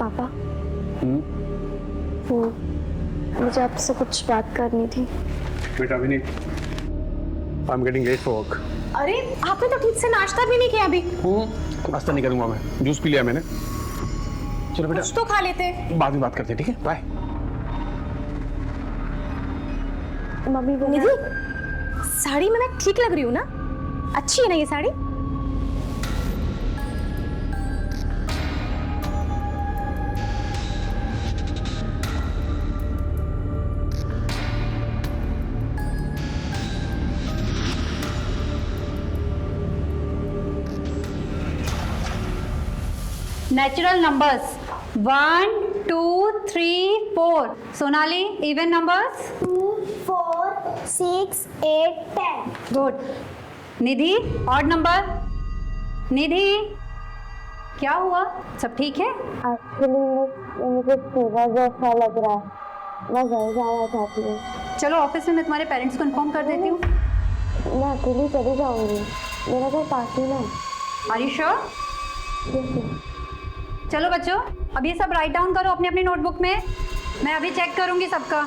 पापा, वो मुझे आपसे कुछ बात करनी थी। बेटा Vineet, I am getting late for work. अरे आपने तो ठीक से नाश्ता भी नहीं किया अभी। नाश्ता नहीं करूंगा मैं, जूस पी लिया मैंने। चलो बेटा, कुछ तो खा लेते। बाद में बात करते हैं, ठीक है? बाय। मम्मी निधि, साड़ी में मैं ठीक लग रही हूँ ना? अच्छी है ना ये sari? Natural numbers 1 2 3 4। Sonali, even numbers 2 4 6 8 10। Good. Nidhi, odd number. Nidhi, क्या हुआ? सब ठीक है? एक्चुअली मुझे फीवर जैसा लग रहा है, मैं घर जाना चाहती हूँ। चलो ऑफिस में मैं तुम्हारे पेरेंट्स को इन्फॉर्म कर देती हूँ। मैं अकेली चली जाऊँगी, मेरा घर पास ही में। Are you sure? चलो बच्चों, अब ये सब राइट डाउन करो अपनी अपनी नोटबुक में। मैं अभी चेक करूंगी सबका।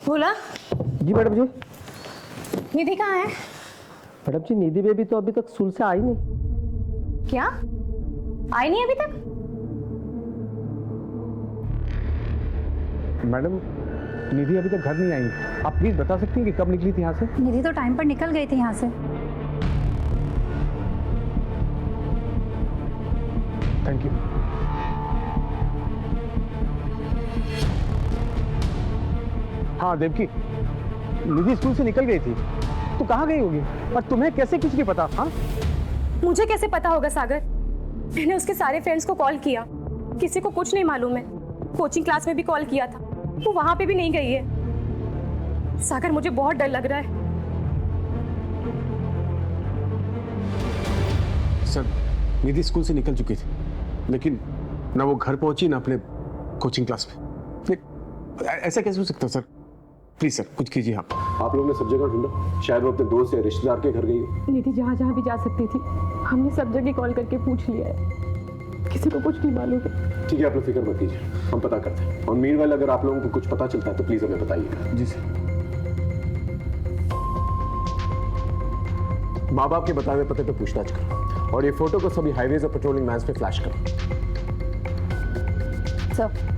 बोला जी मैडम जी। निधि कहाँ है? मैडम जी, निधि बेबी तो अभी तक स्कूल से आई नहीं। क्या आई नहीं अभी तक? मैडम, निधि अभी तक घर नहीं आई। आप प्लीज बता सकती हैं कि कब निकली थी यहाँ से? निधि तो टाइम पर निकल गई थी यहाँ से। Thank you. हाँ देवकी, निधि स्कूल से निकल गई थी। तू कहाँ गई होगी और तुम्हें कैसे कुछ नहीं पता? हाँ, मुझे कैसे पता होगा सागर? मैंने उसके सारे फ्रेंड्स को कॉल किया, किसी को कुछ नहीं मालूम है। कोचिंग क्लास में भी कॉल किया था, वो वहां पे भी नहीं गई है। सागर मुझे बहुत डर लग रहा है। सर, निधि स्कूल से निकल चुकी थी, लेकिन ना वो घर पहुंची ना अपने कोचिंग क्लास में। ऐसा कैसे हो सकता है सर? प्लीज सर, कुछ कीजिए आप। आप लोगों ने सब जगह ढूंढा, शायद वो अपने दोस्त या रिश्तेदार के घर गई हो। निधि जहाँ जहाँ भी जा सकती थी, हमने सब जगह कॉल करके पूछ लिया है, किसी को कुछ नहीं मालूम है। ठीक है, आप लोग फिक्र मत कीजिए, हम पता करते हैं। और मीनवाइल अगर आप लोगों को कुछ पता चलता है तो प्लीज हमें बताइएगा। जी सर। माँ बाप के बताए हुए पते पे पूछताछ करो और ये फोटो को सभी हाईवेज और पेट्रोलिंग वैन्स पे फ्लैश करो। सर,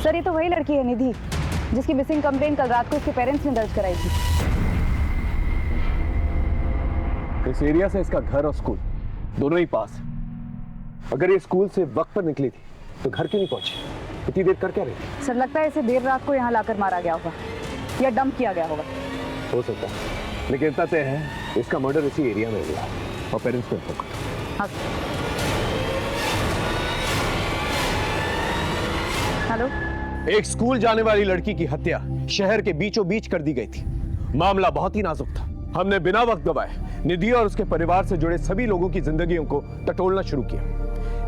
सर, ये तो वही लड़की है निधि, जिसकी मिसिंग कंप्लेंट कल रात को इसके पेरेंट्स ने दर्ज कराई थी। इस एरिया से इसका घर और स्कूल दोनों ही पास है। अगर ये स्कूल से वक्त पर निकली थी तो घर क्यों नहीं पहुंची? इतनी देर कर क्या रही थी? सर, लगता है इसे देर रात को यहाँ लाकर मारा गया होगा या डंप किया गया होगा। हो सकता है, लेकिन इतना तय है इसका मर्डर इसी एरिया में हुआ और पेरेंट्स को इन्फॉर्म करो। हाँ। हेलो, एक स्कूल जाने वाली लड़की की हत्या शहर के बीचों बीच कर दी गई थी। मामला बहुत ही नाजुक था। हमने बिना वक्त गवाए निधि और उसके परिवार से जुड़े सभी लोगों की जिंदगियों को टटोलना शुरू किया।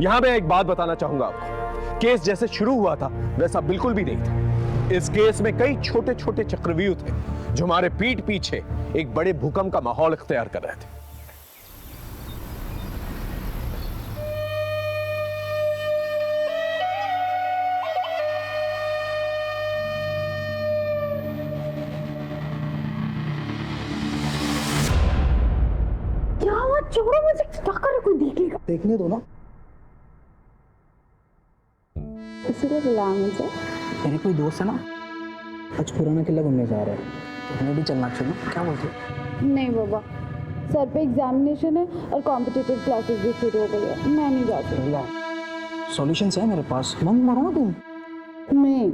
यहां मैं एक बात बताना चाहूंगा आपको, केस जैसे शुरू हुआ था वैसा बिल्कुल भी नहीं था। इस केस में कई छोटे छोटे चक्रव्यूह थे जो हमारे पीठ पीछे एक बड़े भूकंप का माहौल इख्तियार कर रहे थे। छोड़ो मुझे, क्या करे, कोई देखेगा। देखने दो ना। इसीलिए बुलाया मुझे। मेरे कोई दोस्त है ना, आज पुराना किला घूमने जा रहा है, तो हमें भी चलना चाहिए। क्या बोलते हो? नहीं बाबा, सर पे एग्जामिनेशन है और कॉम्पिटिटिव क्लासेस भी शुरू हो गई है, मैं नहीं जा सकती। सॉल्यूशंस है मेरे पास, मंग मारो ना तुम। मैं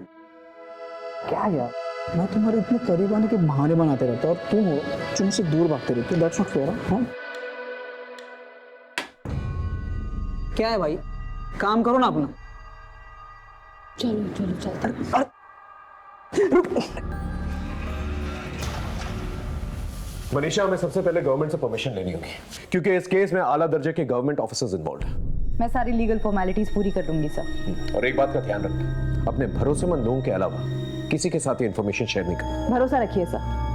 क्या यार, मैं तुम्हारे इतने करीब आने के बहाने बनाते रहता हूँ और तुम हो जो मुझसे दूर भागते रहते हो। That's not fair. हाँ क्या है भाई, काम करो ना अपना। चलो चलो चलते हैं। मनीषा, हमें सबसे पहले गवर्नमेंट से परमिशन लेनी होगी, क्योंकि इस केस में आला दर्जे के गवर्नमेंट ऑफिसर्स इन्वॉल्व हैं। मैं सारी लीगल फॉर्मेलिटीज पूरी कर लूंगी सर। और एक बात का ध्यान रखना, अपने भरोसेमंद लोगों के अलावा किसी के साथ ये इन्फॉर्मेशन शेयर नहीं करना। भरोसा रखिए सर।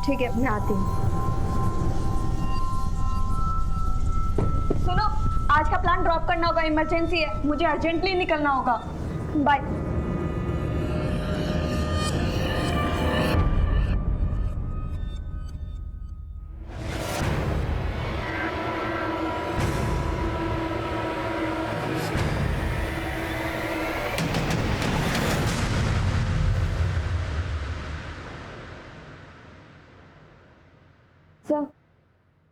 ठीक है, मैं आती हूँ। सुनो, आज का प्लान ड्रॉप करना होगा, इमरजेंसी है, मुझे अर्जेंटली निकलना होगा। बाय। सर,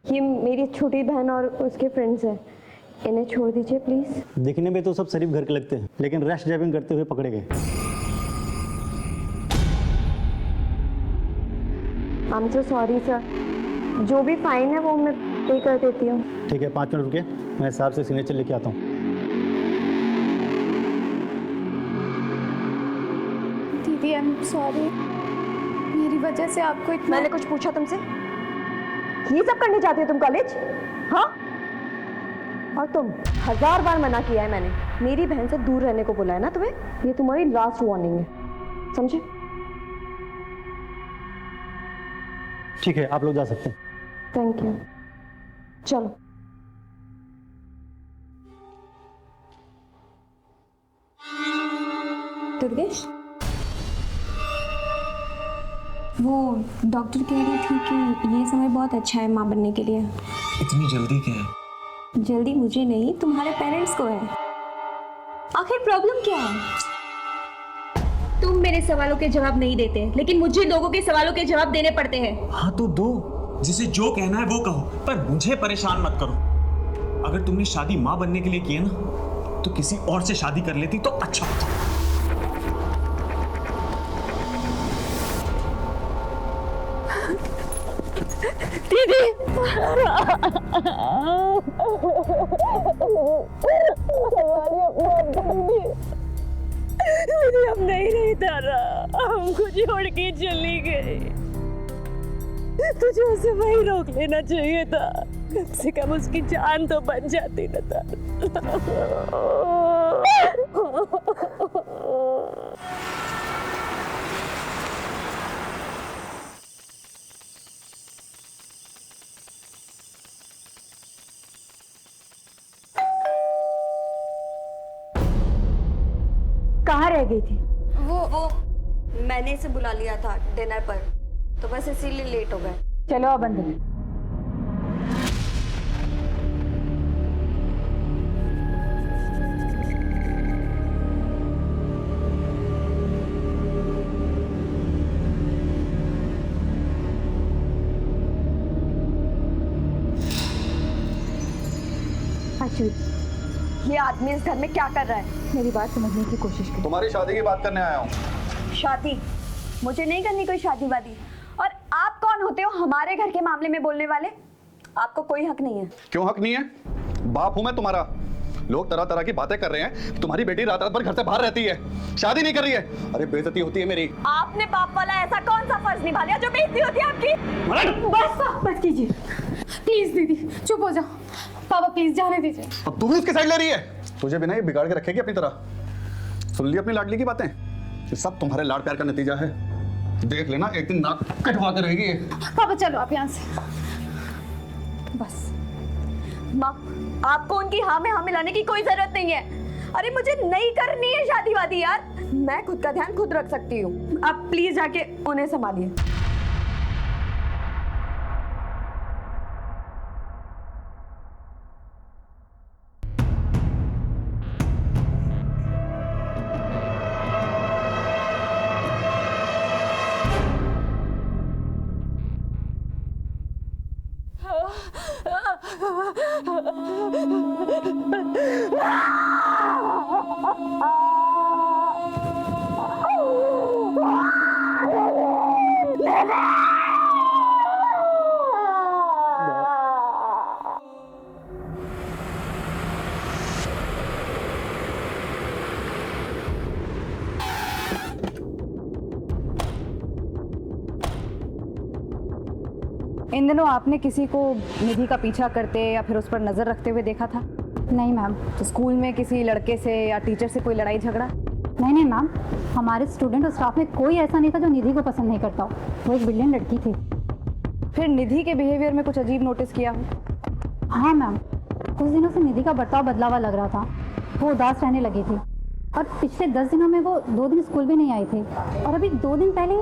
ये मेरी छोटी बहन और उसके फ्रेंड्स हैं, इन्हें छोड़ दीजिए प्लीज। दिखने में तो सब शरीफ घर के लगते हैं, लेकिन रैश ड्राइविंग करते हुए पकड़े गए। I am so sorry sir, जो भी फाइन है वो मैं पे कर देती हूँ। ठीक है, 5 मिनट रुके, मैं साहब से सिग्नेचर लेके आता हूँ। दीदी आई एम सॉरी, मेरी वजह से आपको इतना। मैंने कुछ पूछा तुमसे? ये सब करने जाती हो तुम कॉलेज? हाँ, और तुम 1000 बार मना किया है मैंने, मेरी बहन से दूर रहने को बोला है ना तुम्हें। ये तुम्हारी लास्ट वार्निंग है, समझे? ठीक है, आप लोग जा सकते हैं। थैंक यू, चलो। दुर्गेश, वो डॉक्टर कह रही थी कि ये समय बहुत अच्छा है माँ बनने के लिए। इतनी जल्दी क्या है? जल्दी मुझे नहीं, तुम्हारे पेरेंट्स को है। आखिर प्रॉब्लम क्या है? तुम मेरे सवालों के जवाब नहीं देते, लेकिन मुझे लोगों के सवालों के जवाब देने पड़ते हैं। हाँ तो दो, जिसे जो कहना है वो कहो, पर मुझे परेशान मत करो। अगर तुमने शादी माँ बनने के लिए की है ना, तो किसी और से शादी कर लेती तो अच्छा होता। मुझे अब नहीं रहता रहा, हमको छोड़ के चली गई। तुझे उसे वही रोक लेना चाहिए था, कम से कम उसकी जान तो बच जाती न था। कहाँ रह गई थी? वो मैंने इसे बुला लिया था डिनर पर, तो बस इसीलिए लेट हो गए। चलो अब अंदर। ये आदमी इस घर में क्या कर रहा है? मेरी बात समझने की कोशिश करो। तुम्हारी शादी की बात करने आया हूँ। शादी? मुझे नहीं करनी कोई शादी वादी। और आप कौन होते हो हमारे घर के मामले में बोलने वाले? आपको कोई हक नहीं है। क्यों हक नहीं है? बाप हूं मैं तुम्हारा। लोग तरह तरह की बातें कर रहे हैं, तुम्हारी बेटी रात रात भर घर से बाहर रहती है, शादी नहीं कर रही है। अरे बेइज्जती होती है मेरी। आपने बाप वाला ऐसा कौन सा फर्ज निभा लिया जो बेइज्जती होती है आपकी? बस कीजिए प्लीज। दीदी चुप हो जाओ, पापा प्लीज जाने दीजिए। अब तू भी उसकी साइड ले रही है? तुझे बिना ये बिगाड़ के रखेगी अपनी तरह। सुन ली अपनी लाडली की बातें? ये सब तुम्हारे लाड प्यार का नतीजा है। देख लेना एक दिन नाक कटवा के रहेगी ये। पापा चलो आप यहाँ से। बस माँ, आपको उनकी हाँ में हाँ मिलाने की कोई जरूरत नहीं है। अरे मुझे नहीं करनी है शादी वादी यार, मैं खुद का ध्यान खुद रख सकती हूँ। आप प्लीज जाके उन्हें संभालिए। इन दिनों आपने किसी को निधि का पीछा करते या फिर उस पर नजर रखते हुए देखा था? नहीं मैम। तो स्कूल में किसी लड़के से या टीचर से कोई लड़ाई झगड़ा? नहीं मैम, हमारे स्टूडेंट और स्टाफ में कोई ऐसा नहीं था जो निधि को पसंद नहीं करता हो। वो एक ब्रिलियंट लड़की थी। फिर निधि के बिहेवियर में कुछ अजीब नोटिस किया हो? हाँ मैम, कुछ दिनों से निधि का बर्ताव बदला हुआ लग रहा था। वो उदास रहने लगी थी और पिछले 10 दिनों में वो 2 दिन स्कूल भी नहीं आई थी। और अभी 2 दिन पहले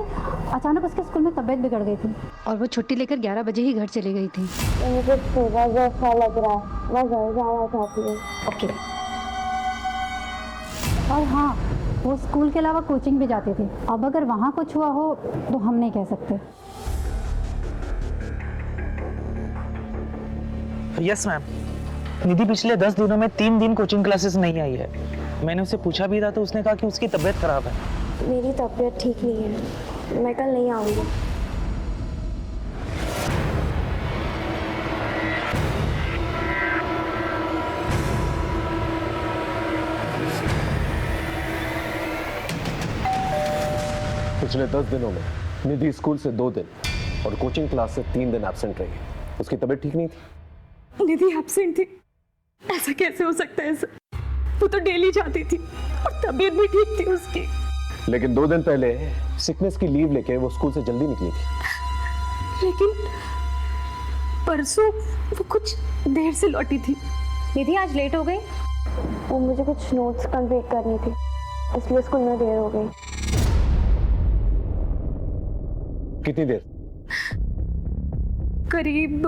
अचानक उसके स्कूल में तबीयत बिगड़ गई थी और वो छुट्टी लेकर 11 बजे ही घर चली गई थी। मुझे सुबह जैसा लग रहा है, मैं घर जाना चाहती हूँ। ओके। और हाँ, वो स्कूल के अलावा कोचिंग भी जाती थी। अब अगर वहाँ कुछ हुआ हो तो हम नहीं कह सकते। यस मैम, निधि पिछले 10 दिनों में 3 दिन कोचिंग क्लासेस नहीं आई है। मैंने उससे पूछा भी था तो उसने कहा कि उसकी तबीयत खराब है। मेरी तबीयत ठीक नहीं है, मैं कल नहीं आऊँगी। पिछले 10 दिनों में निधि स्कूल से 2 दिन और कोचिंग क्लास से 3 दिन एब्सेंट रही। उसकी तबीयत ठीक नहीं थी। निधि एब्सेंट थी? ऐसा कैसे हो सकता है सर? वो तो डेली जाती थी और तबीयत भी ठीक थी उसकी। लेकिन 2 दिन पहले सिकनेस की लीव लेके वो स्कूल से जल्दी निकली थी। लेकिन परसों वो कुछ देर से लौटी थी। निधि आज लेट हो गई? वो मुझे कुछ नोट्स कंप्लीट करनी थी, इसलिए स्कूल में देर हो गई। कितनी देर? करीब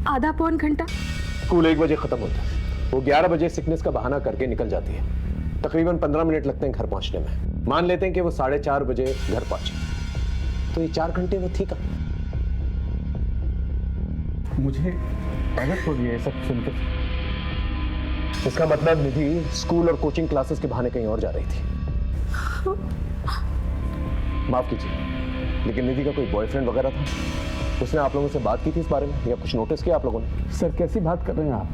आधा पौन घंटा। स्कूल 1 बजे खत्म होता है, वो 11 बजे सिकनेस का बहाना करके निकल जाती है। तकरीबन 15 मिनट लगते हैं घर पहुंचने में। मान लेते हैं कि वो 4:30 बजे घर पहुंचे, तो ये 4 घंटे वो थी कहाँ? मुझे गलत हो गया ये सब सुनकर। इसका मतलब निधि स्कूल और कोचिंग क्लासेस के बहाने कहीं और जा रही थी। माफ कीजिए, लेकिन निधि का कोई बॉयफ्रेंड वगैरह था? उसने आप लोगों से बात की थी इस बारे में या कुछ नोटिस किया आप लोगों ने? सर कैसी बात कर रहे हैं आप?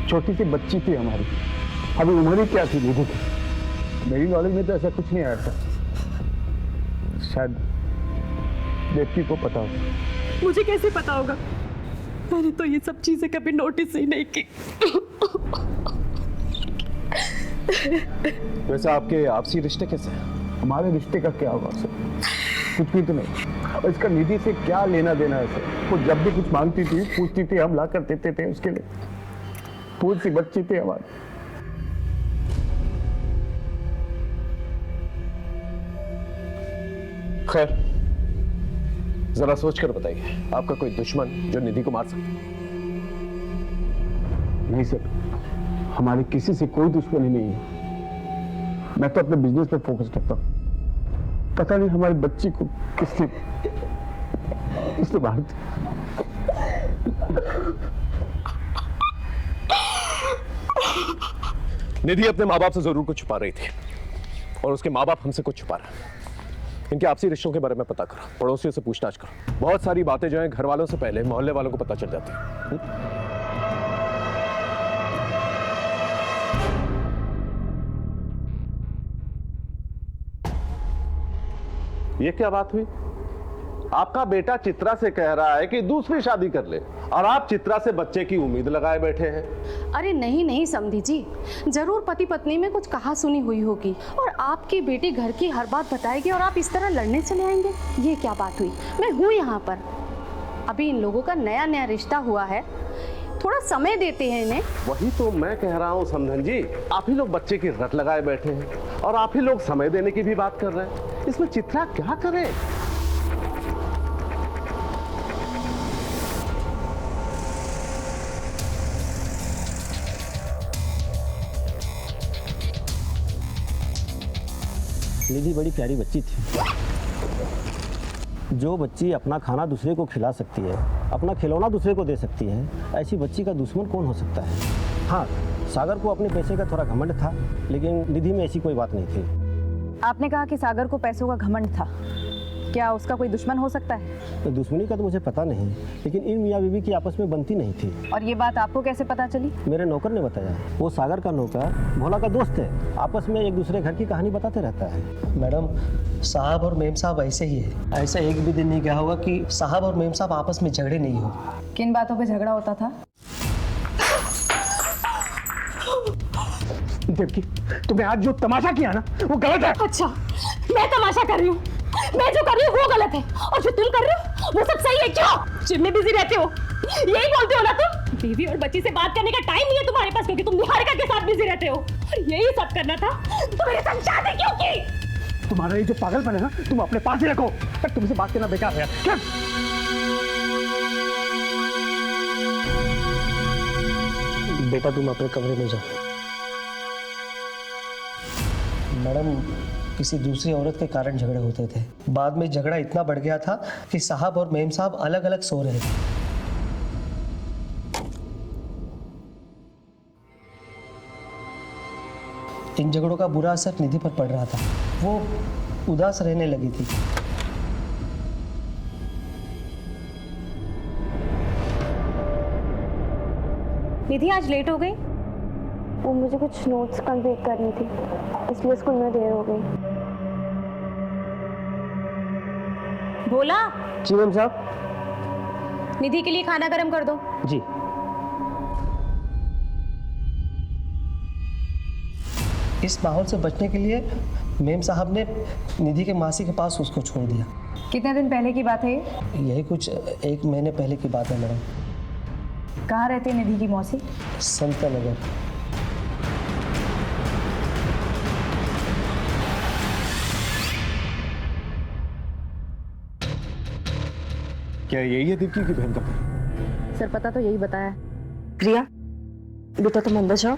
छोटी सी बच्ची थी हमारी, अभी उम्र ही क्या थी निधि की? मेरी नॉलेज में तो ऐसा कुछ नहीं आया था। शायद देवकी को पता हो। मुझे कैसे पता होगा? मैंने तो ये सब चीजें कभी नोटिस ही नहीं की। वैसे आपके आपसी रिश्ते कैसे हैं? हमारे रिश्ते का क्या होगा सर? कुछ भी तो नहीं। और इसका निधि से क्या लेना देना है सर? वो जब भी कुछ मांगती थी, पूछती थी, हम ला कर देते थे उसके लिए। फूल सी बच्ची थी हमारी। खैर, जरा सोच कर बताइए, आपका कोई दुश्मन जो निधि को मार सकता? नहीं सर, हमारे किसी से कोई दुश्मनी नहीं है। मैं तो अपने बिजनेस पे फोकस रखता हूँ। पता नहीं हमारी बच्ची को किसने मार दिया। निधि अपने माँ बाप से जरूर कुछ छुपा रही थी और उसके माँ बाप हमसे कुछ छुपा रहे हैं। इनके आपसी रिश्तों के बारे में पता करो, पड़ोसियों से पूछताछ करो। बहुत सारी बातें जो हैं घर वालों से पहले मोहल्ले वालों को पता चल जाती हैं। ये क्या बात हुई? आपका बेटा चित्रा से कह रहा है कि दूसरी शादी कर ले और आप चित्रा से बच्चे की उम्मीद लगाए बैठे हैं। अरे नहीं नहीं समधी जी, जरूर पति पत्नी में कुछ कहा सुनी हुई होगी और आपकी बेटी घर की हर बात बताएगी और आप इस तरह लड़ने चले आएंगे। ये क्या बात हुई? मैं हूँ यहाँ पर, अभी इन लोगों का नया नया रिश्ता हुआ है, थोड़ा समय देते हैं इन्हें। वही तो मैं कह रहा हूँ समधन जी, आप ही लोग बच्चे की रट लगाए बैठे हैं और आप ही लोग समय देने की भी बात कर रहे हैं। इसमें चित्रा क्या करे? निधि बड़ी प्यारी बच्ची थी। जो बच्ची अपना खाना दूसरे को खिला सकती है, अपना खिलौना दूसरे को दे सकती है, ऐसी बच्ची का दुश्मन कौन हो सकता है। हाँ, सागर को अपने पैसे का थोड़ा घमंड था, लेकिन निधि में ऐसी कोई बात नहीं थी। आपने कहा कि सागर को पैसों का घमंड था, क्या उसका कोई दुश्मन हो सकता है? तो दुश्मनी का तो मुझे पता नहीं, लेकिन इन मियाँ बीवी की आपस में बनती नहीं थी। और ये बात आपको कैसे पता चली? मेरे नौकर ने बताया। वो सागर का नौकर भोला का दोस्त है, आपस में एक दूसरे घर की कहानी बताते रहता है। मैडम, साहब और मेम साहब ऐसे ही है। ऐसा एक भी दिन नहीं गया होगा कि साहब और मेम साहब आपस में झगड़े नहीं हो। किन बातों पे झगड़ा होता था? देवकी, तुमने आज जो तमाशा किया ना, वो गलत है। अच्छा, मैं तमाशा कर रही हूँ? मैं जो कर रही हूँ वो गलत है और जो तुम कर रहे हो वो सब सही है? क्यों जिम में बिजी रहते हो? यही बोलते हो ना तुम? बीवी और बच्ची से बात करने का टाइम नहीं है तुम्हारे पास, क्योंकि तुम निहारिका के साथ बिजी रहते हो। और यही सब करना था तो मेरे संग शादी क्यों की? तुम्हारा ये जो पागलपन है ना, तुम अपने पास ही रखो। तुमसे बात करना बेकार है यार। बेटा तुम अपने कमरे में जाओ। मैडम, किसी दूसरी औरत के कारण झगड़े होते थे, बाद में झगड़ा इतना बढ़ गया था कि साहब और मेम साहब अलग अलग सो रहे थे। इन झगड़ों का बुरा असर निधि पर पड़ रहा था, वो उदास रहने लगी थी। निधि आज लेट हो गई? वो मुझे कुछ नोट्स कंप्लीट करनी थी, इसलिए स्कूल में देर हो गई। भोला। जी मैम साहब। निधि के लिए खाना गरम कर दो। जी। इस माहौल से बचने के लिए मेम साहब ने निधि के मासी के पास उसको छोड़ दिया। कितने दिन पहले की बात है ये? यही कुछ 1 महीने पहले की बात है मैडम। कहाँ रहती है निधि की मौसी? संता नगर। क्या यही है दीप्ति की बहन का? सर पता तो यही बताया। प्रिया, बेटा तुम अंदर जाओ।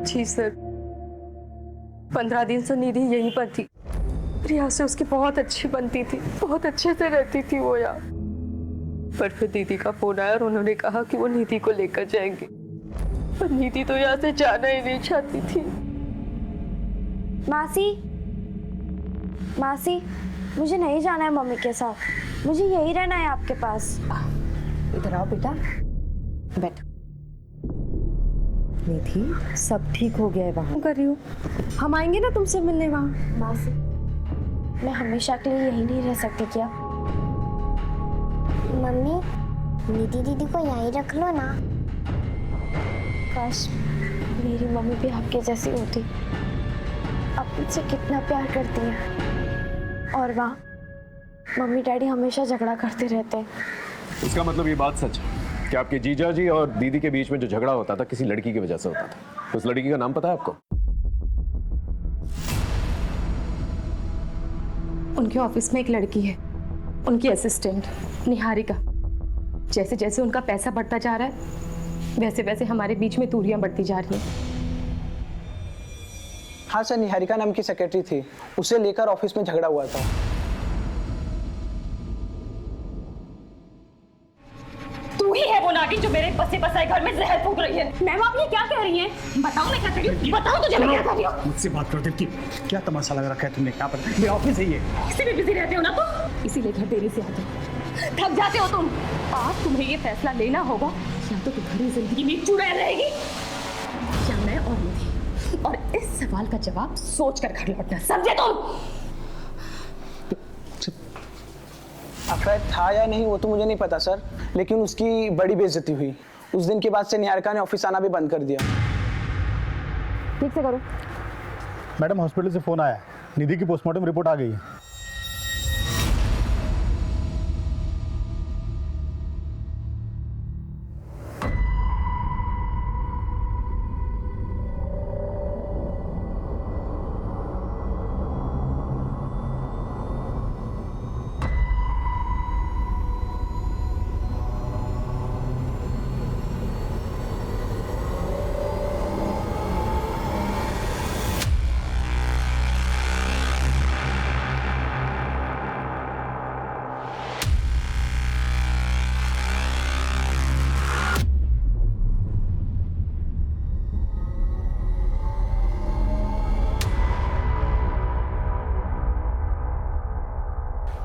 जी सर, 15 दिन से निधि यहीं पर थी। प्रिया से उसकी बहुत अच्छी बनती थी, बहुत अच्छे से रहती थी वो यहाँ। पर फिर दीदी का फोन आया और उन्होंने कहा कि वो निधि को लेकर जाएंगे। पर निधि तो यहाँ से जाना ही नहीं चाहती थी। मासी, मुझे नहीं जाना है मम्मी के साथ, मुझे यही रहना है आपके पास। इधर आओ बेटा, बैठ। निधि, सब ठीक हो गया है वहाँ। कर रही हूँ, हम आएंगे ना तुमसे मिलने वहाँ। मासी, मैं हमेशा के लिए यही नहीं रह सकती क्या? मम्मी, निधि दीदी को यहीं रख लो ना। काश मेरी मम्मी भी आपके जैसी होती, आप मुझसे कितना प्यार करती हैं। और वहाँ मम्मी डैडी हमेशा झगड़ा करते रहते हैं। इसका मतलब ये बात सच है कि आपके जीजा जी और दीदी के बीच में जो झगड़ा होता था किसी लड़की की वजह से होता था। उस लड़की का नाम पता है आपको? उनके ऑफिस में एक लड़की है, उनकी असिस्टेंट निहारिका। जैसे जैसे उनका पैसा बढ़ता जा रहा है वैसे वैसे हमारे बीच में दूरियां बढ़ती जा रही हैं। हाँ सर, निहारिका नाम की सेक्रेटरी थी, उसे लेकर ऑफिस में झगड़ा हुआ था। तू ही है वो नागिन जो मेरे बसे बसाए घर में जहर फूंक रही है। मैम आप ये क्या कह रही हैं? बताओ मैं क्या कर रही हूँ, बताओ तुझे मैं क्या कर रही हूँ। मुझसे बात करो देवकी, क्या तमाशा लग रखा है तुमने? क्या पता, ये ऑफिस है ये। इसी में बिजी रहते हो ना तुम, इसीलिए घर देरी से आते हो, थक जाते हो तुम। आज तुम्हें ये फैसला लेना होगा, या तो तुम्हारी जिंदगी में चुड़ैल रहेगी या मैं और निधि। और इस सवाल का जवाब सोच कर घर लौटना, समझे तुम? अफेयर था या नहीं वो तो मुझे नहीं पता सर, लेकिन उसकी बड़ी बेइज्जती हुई। उस दिन के बाद से निहारिका ने ऑफिस आना भी बंद कर दिया। ठीक से करो। मैडम हॉस्पिटल से फ़ोन आया, निधि की पोस्टमार्टम रिपोर्ट आ गई है।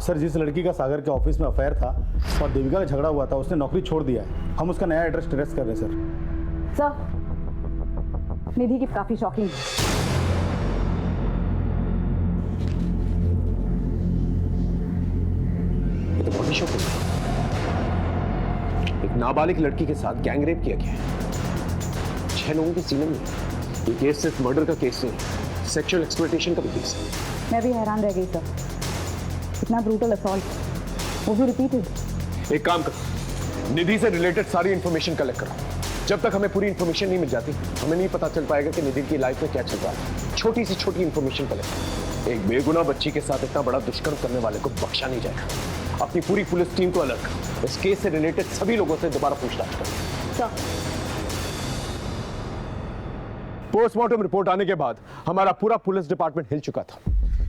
सर, जिस लड़की का सागर के ऑफिस में अफेयर था और देविका का झगड़ा हुआ था, उसने नौकरी छोड़ दिया है। हम उसका नया एड्रेस ट्रेस कर रहे हैं सर। निधि की काफी शॉकिंग है। ये तो बहुत ही शॉकिंग है। एक नाबालिग लड़की के साथ गैंग रेप किया गया है। 6 लोगों की सीने में। ये केस सिर्फ मर्डर का केस नहीं, सेक्सुअल एक्सप्लॉयटेशन का भी केस है। मैं भी हैरान रह गई सर, इतना ब्रूटल असॉल्ट, वो भी रिपीटेड। एक काम करो, निधि से रिलेटेड सारी इंफॉर्मेशन कलेक्ट करो। जब तक हमें पूरी इंफॉर्मेशन नहीं मिल जाती, हमें नहीं पता चल पाएगा कि निधि की लाइफ में क्या चल रहा है। छोटी से छोटी इंफॉर्मेशन कलेक्ट। एक बेगुनाह बच्ची के साथ इतना बड़ा दुष्कर्म करने वाले को बख्शा नहीं जाएगा। अपनी पूरी पुलिस टीम को अलर्ट करो। इस केस से रिलेटेड सभी लोगों से दोबारा पूछताछ करो। पोस्टमार्टम रिपोर्ट आने के बाद हमारा पूरा पुलिस डिपार्टमेंट हिल चुका था,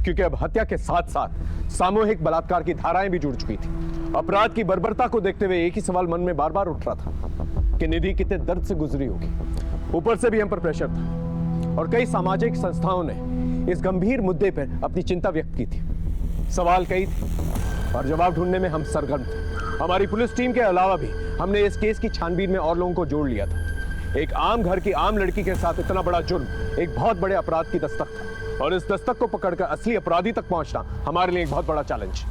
क्योंकि अब हत्या के साथ साथ सामूहिक बलात्कार की धाराएं भी जुड़ चुकी थी। अपराध की बर्बरता को देखते हुए एक ही सवाल मन में बार बार उठ रहा था कि निधि कितने दर्द से गुजरी होगी। ऊपर से भी हम पर प्रेशर था और कई सामाजिक संस्थाओं ने इस गंभीर मुद्दे पर अपनी चिंता व्यक्त की थी। सवाल कई थे और जवाब ढूंढने में हम सरगर्म थे। हमारी पुलिस टीम के अलावा भी हमने इस केस की छानबीन में और लोगों को जोड़ लिया था। एक आम घर की आम लड़की के साथ इतना बड़ा जुर्म एक बहुत बड़े अपराध की दस्तक था, और इस दस्तक को पकड़कर असली अपराधी तक पहुंचना हमारे लिए एक बहुत बड़ा चैलेंज।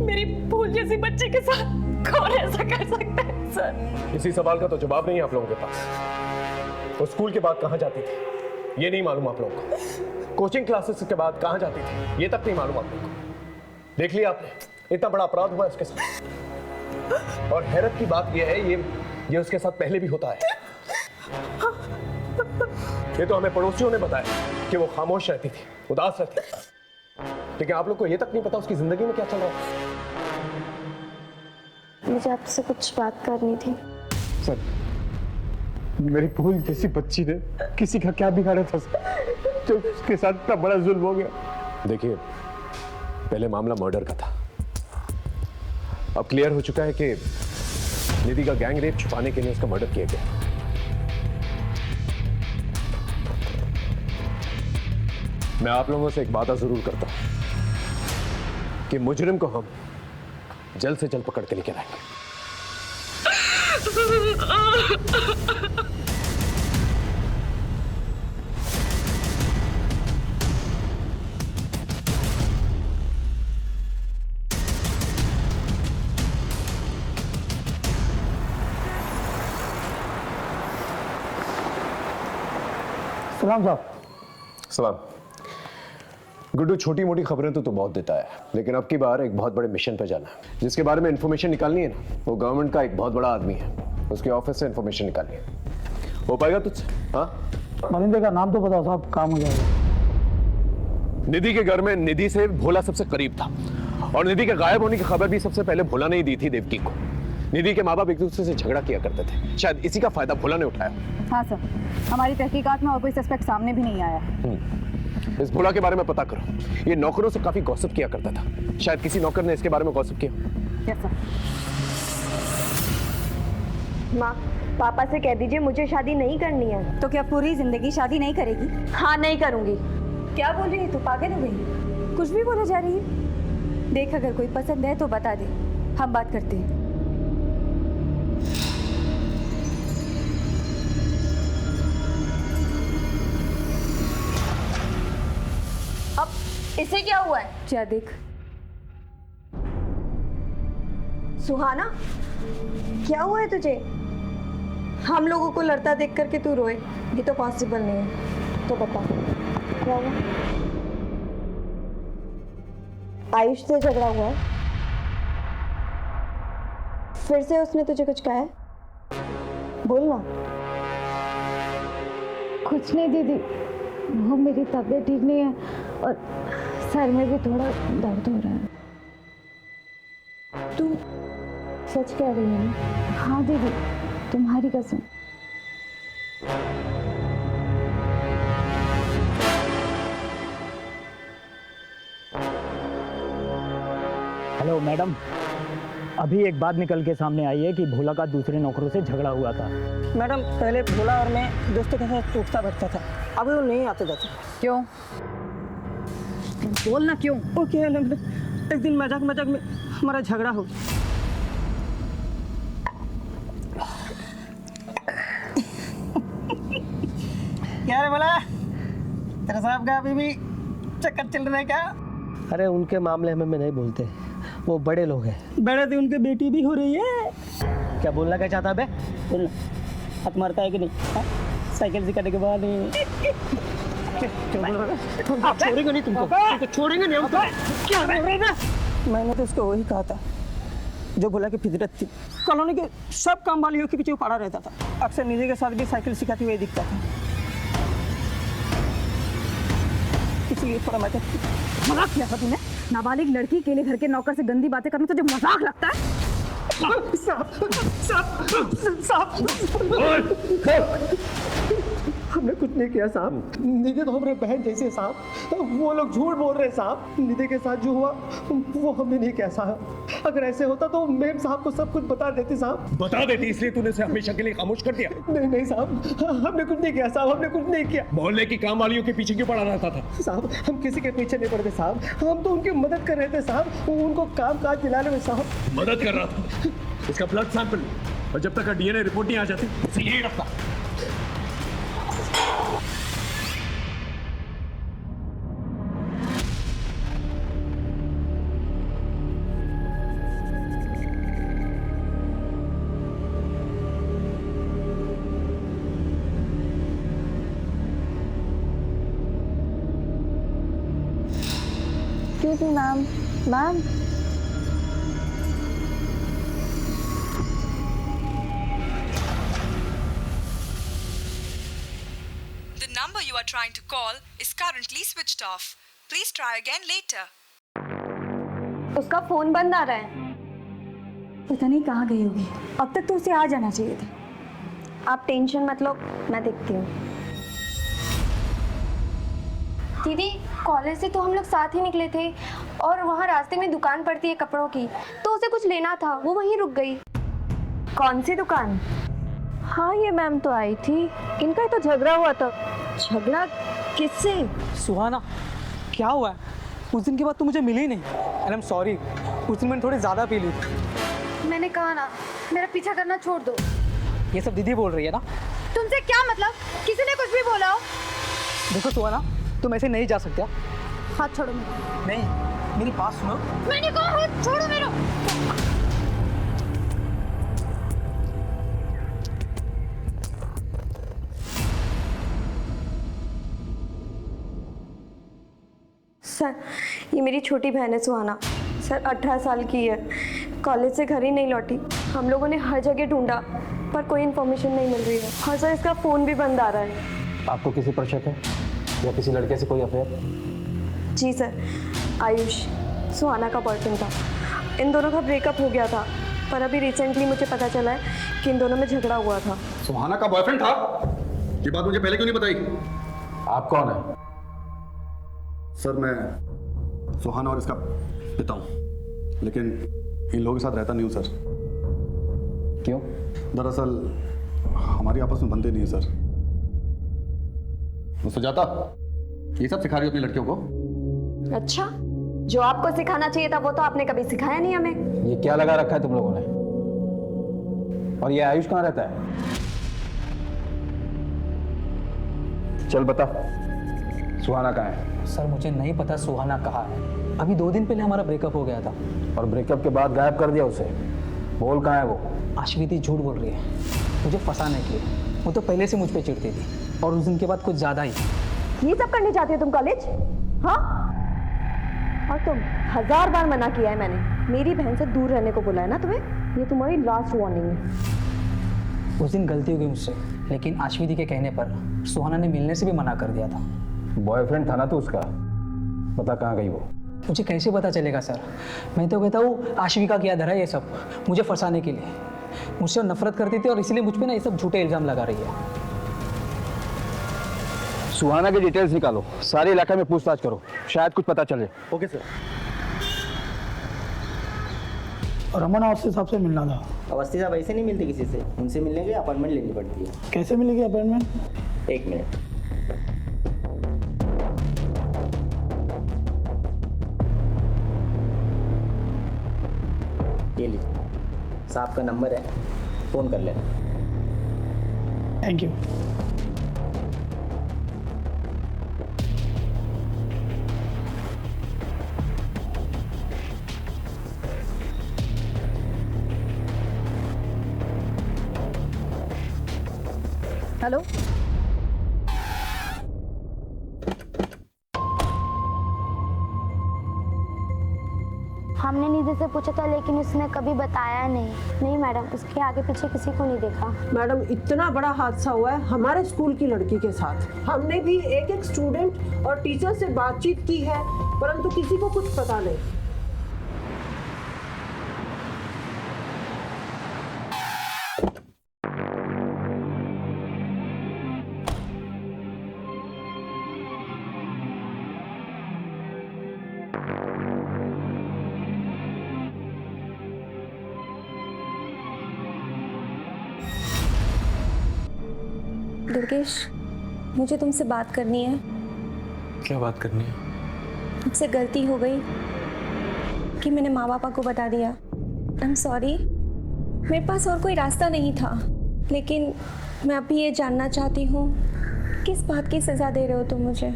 मेरी फूल जैसी बच्ची के साथ कौन ऐसा कर सकता है सर? इसी सवाल का तो जवाब नहीं है आप लोगों के पास। वो स्कूल के बाद कहां जाती थी ये नहीं मालूम आप लोगों को। कोचिंग क्लासेस के बाद कहां जाती थी ये तक नहीं मालूम आप लोगों को। देख लिया आपने, इतना बड़ा अपराध हुआ उसके साथ। और हैरत की बात यह है ये उसके साथ पहले भी होता है। ये तो हमें पड़ोसियों ने बताया कि वो खामोश रहती थी, उदास रहती थी, लेकिन आप लोग को ये तक नहीं पता उसकी जिंदगी में क्या चल रहा है। मुझे आपसे कुछ बात करनी थी। सर, मेरी फूल जैसी बच्ची ने किसी का क्या बिगाड़ा था जो उसके साथ इतना बड़ा जुल्म हो गया। देखिए, पहले मामला मर्डर का था, अब क्लियर हो चुका है कि निधि का गैंग रेप छुपाने के लिए उसका मर्डर किया गया। मैं आप लोगों से एक वादा जरूर करता हूं कि मुजरिम को हम जल्द से जल्द पकड़ के लेकर आएंगे। सलाम साहब। सलाम। गुड्डू, छोटी मोटी खबरें तो बहुत देता है, लेकिन अब की बार एक बहुत बड़े मिशन पर जाना है। जिसके बारे में इंफॉर्मेशन निकालनी है ना, वो गवर्नमेंट का एक बहुत बड़ा आदमी है, उसके ऑफिस से इंफॉर्मेशन निकालनी है। हो पाएगा तुझसे? हाँ, मनिंदर का नाम तो बताओ साहब, काम हो जाएगा। निधि के घर में निधि से भोला सबसे करीब था, और निधि के गायब होने की खबर भी सबसे पहले भोला ने ही दी थी देवकी को। निधि के माँ बाप एक दूसरे से झगड़ा किया करते थे, शायद इसी का फायदा भोला ने उठाया। हाँ सर, हमारी तहकीकात में और कोई सस्पेक्ट सामने भी नहीं आया। इस भोला के बारे में पता करो। ये नौकरों से काफी गॉसिप किया करता था, शायद किसी नौकर ने इसके बारे में गॉसिप किया। Yes sir. माँ, पापा से कह दीजिए मुझे शादी नहीं करनी है। तो क्या पूरी जिंदगी शादी नहीं करेगी? हाँ, नहीं करूंगी। क्या बोल रही है तू? पागल हो गई? कुछ भी बोला जा रही है। देख, अगर कोई पसंद है तो बता दे, हम बात करते हैं। अब इसे क्या हुआ है? क्या देख? सुहाना, क्या हुआ है तुझे? हम लोगों को लड़ता देख करके तू रोए, ये तो पॉसिबल नहीं है। तो बता क्या हुआ? आयुष से झगड़ा हुआ है? फिर से उसने तुझे कुछ कहा है? बोल ना। कुछ नहीं दीदी, वो मेरी तबीयत ठीक नहीं है और सर में भी थोड़ा दर्द हो रहा है। तू सच कह रही है ना? हाँ दीदी, तुम्हारी कसम। हेलो मैडम, अभी एक बात निकल के सामने आई है कि भोला का दूसरे नौकरों से झगड़ा हुआ था। मैडम पहले भोला और मैं दोस्तों के साथ उठता बैठता था, अभी वो नहीं आते जाते। क्यों? बोलना क्यों? ओके, एक दिन मजाक मजाक में हमारा झगड़ा हो गया। क्या रे बोला, तेरा साहब का अभी भी चक्कर चल रहा है क्या? अरे उनके मामले में मैं नहीं बोलते, वो बड़े लोग हैं। बड़े थे, उनकी बेटी भी हो रही है। क्या बोलना क्या चाहता बे? बोलना हक मारता है कि नहीं? साइकिल सिखाने के बाद आप छोड़ेंगे नहीं तुमको छोड़ेंगे नहीं हम। क्या बोल रहे हैं? मैंने तो उसको वही कहा था जो भोला की फितरत थी। कॉलोनी के सब काम वालियों के पीछे वो पड़ा रहता था, अक्सर निधि के साथ भी साइकिल सिखाते हुए दिखता था, इसलिए थोड़ा मजाक किया था तूने? नाबालिग लड़की के लिए घर के नौकर से गंदी बातें करना तुझे मजाक लगता है? हमने कुछ नहीं किया साहब, निधि तो हमारे बहन जैसे साहब, वो लोग झूठ बोल रहे साहब। निधि के साथ जो हुआ वो हमने नहीं किया साहब। अगर ऐसे होता तो मेम साहब को सब कुछ बता देती साहब। बता देती, इसलिए तूने उसे हमेशा के लिए खामोश कर दिया? नहीं नहीं साहब, हमने कुछ नहीं किया साहब, हमने कुछ नहीं किया। मोहल्ले की काम वालियों के पीछे क्यों पड़ा रहता था? साहब हम किसी के पीछे नहीं पड़ते साहब, हम तो उनकी मदद कर रहे थे साहब, उनको काम काज दिलाने में साहब। मदद कर रहा था? इसका ब्लड सैंपल, और जब तक डीएनए रिपोर्ट नहीं आ जाती उसे यही रखता। Excuse me, ma'am. Ma'am. The number you are trying to call is currently switched off. Please try again later. उसका फोन बंद आ रहा है। पता नहीं कहाँ गई होगी, अब तक तो उसे आ जाना चाहिए था। आप टेंशन मत लो, मैं देखती हूँ। दीदी, कॉलेज से तो हम लोग साथ ही निकले थे और वहाँ रास्ते में दुकान पड़ती है कपड़ों की, तो उसे कुछ लेना था, वो वहीं रुक गई। कौन सी दुकान? हाँ, ये मैम तो आई थी, इनका ही तो झगड़ा हुआ था। झगड़ा किससे? सुहाना, क्या हुआ है? उस दिन के बाद तू मुझे मिली नहीं। एंड आई एम सॉरी, उस दिन मैंने थोड़ी ज़्यादा पी ली थी। मैंने कहा ना, मेरा पीछा करना छोड़ दो। ये सब दीदी बोल रही है ना? तुमसे क्या मतलब? किसी ने कुछ भी बोला हो? देखो सुहाना, तुम ऐसे नहीं जा सकते। हाथ छोड़ो मेरा। नहीं, मेरी बात सुनो। मैंने कहा हाथ छोड़ो मेरा। सर, ये मेरी छोटी बहन है सुहाना। सर 18 साल की है, कॉलेज से घर ही नहीं लौटी। हम लोगों ने हर जगह ढूंढा पर कोई इन्फॉर्मेशन नहीं मिल रही है। हाँ सर, इसका फ़ोन भी बंद आ रहा है। आपको किसी पर शक है या किसी लड़के से कोई अफेयर? जी सर, आयुष सुहाना का बॉयफ्रेंड था। इन दोनों का ब्रेकअप हो गया था, पर अभी रिसेंटली मुझे पता चला है कि इन दोनों में झगड़ा हुआ था। सुहाना का बॉयफ्रेंड था? ये बात मुझे पहले क्यों नहीं बताई? आप कौन है? सर मैं सुहाना और इसका पिता हूँ, लेकिन इन लोगों के साथ रहता नहीं हूँ सर। क्यों? दरअसल हमारी आपस में बनते नहीं है सर। सुजाता, ये सब सिखा रही हो अपनी लड़कियों को? अच्छा, जो आपको सिखाना चाहिए था वो तो आपने कभी सिखाया नहीं हमें। ये क्या लगा रखा है तुम लोगों ने? और ये आयुष कहाँ रहता है? चल बता, सुहाना कहाँ है? सर मुझे नहीं पता सुहाना कहाँ है। अभी 2 दिन पहले हमारा ब्रेकअप हो गया था। और ब्रेकअप के बाद गायब कर दिया उसे? बोल कहाँ है वो? आश्विति झूठ बोल रही है मुझे फंसाने के लिए। वो तो पहले से मुझ पे चिढ़ती थी और उस दिन के बाद कुछ ज़्यादा ही। ये सब करने जाते हो तुम कॉलेज? हाँ, और तुम 1000 बार मना किया है मैंने, मेरी बहन से दूर रहने को बोला है ना तुम्हें। ये तुम्हारी लास्ट वार्निंग है। उस दिन गलती हो गई मुझसे, लेकिन आश्विति के कहने पर सुहाना ने मिलने से भी मना कर दिया था। बॉयफ्रेंड था ना तो उसका, पता कहाँ गई वो? मुझे कैसे पता चलेगा सर? मैं तो कहता हूँ आश्विका किया धरा ये सब मुझे फंसाने के लिए। मुझसे नफरत करती थी और इसलिए मुझ पे ना ये सब झूठे इल्जाम लगा रही है। सुहाना की डिटेल्स निकालो, सारे इलाके में पूछताछ करो, शायद कुछ पता चले। Okay sir. रमन अवस्थी साहब से मिलना था। अवस्थी साहब ऐसे नहीं मिलते किसी से, उनसे मिलने के लिए अपॉइंटमेंट लेनी पड़ती है। कैसे मिलेगी अपॉइंटमेंट? 1 मिनट। ये लीजिए, साहब का नंबर है, फ़ोन कर लेना। Thank you. हेलो, हमने निधि से पूछा था लेकिन उसने कभी बताया नहीं मैडम, उसके आगे पीछे किसी को नहीं देखा। मैडम इतना बड़ा हादसा हुआ है हमारे स्कूल की लड़की के साथ। हमने भी एक स्टूडेंट और टीचर से बातचीत की है, परंतु किसी को कुछ पता नहीं। दुर्गेश, मुझे तुमसे बात करनी है। क्या बात करनी है? मुझसे गलती हो गई कि मैंने माँ पापा को बता दिया। आई एम सॉरी, मेरे पास और कोई रास्ता नहीं था, लेकिन मैं अभी ये जानना चाहती हूँ किस बात की सज़ा दे रहे हो तुम मुझे?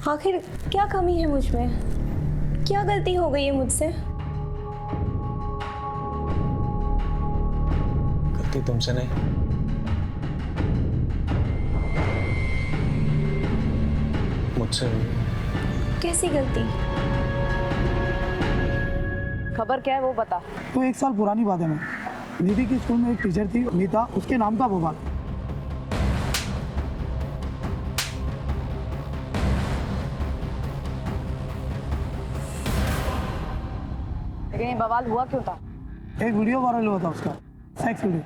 आखिर क्या कमी है मुझ में? क्या गलती हो गई है मुझसे? गलती तुमसे नहीं, मुझसे। कैसी गलती? खबर क्या है वो बता। तो 1 साल पुरानी बात है। मैं निधि की स्कूल में एक टीचर थी नीता, उसके नाम था बवाल। लेकिन ये बवाल हुआ क्यों था? एक वीडियो वायरल हुआ था उसका, सेक्स वीडियो।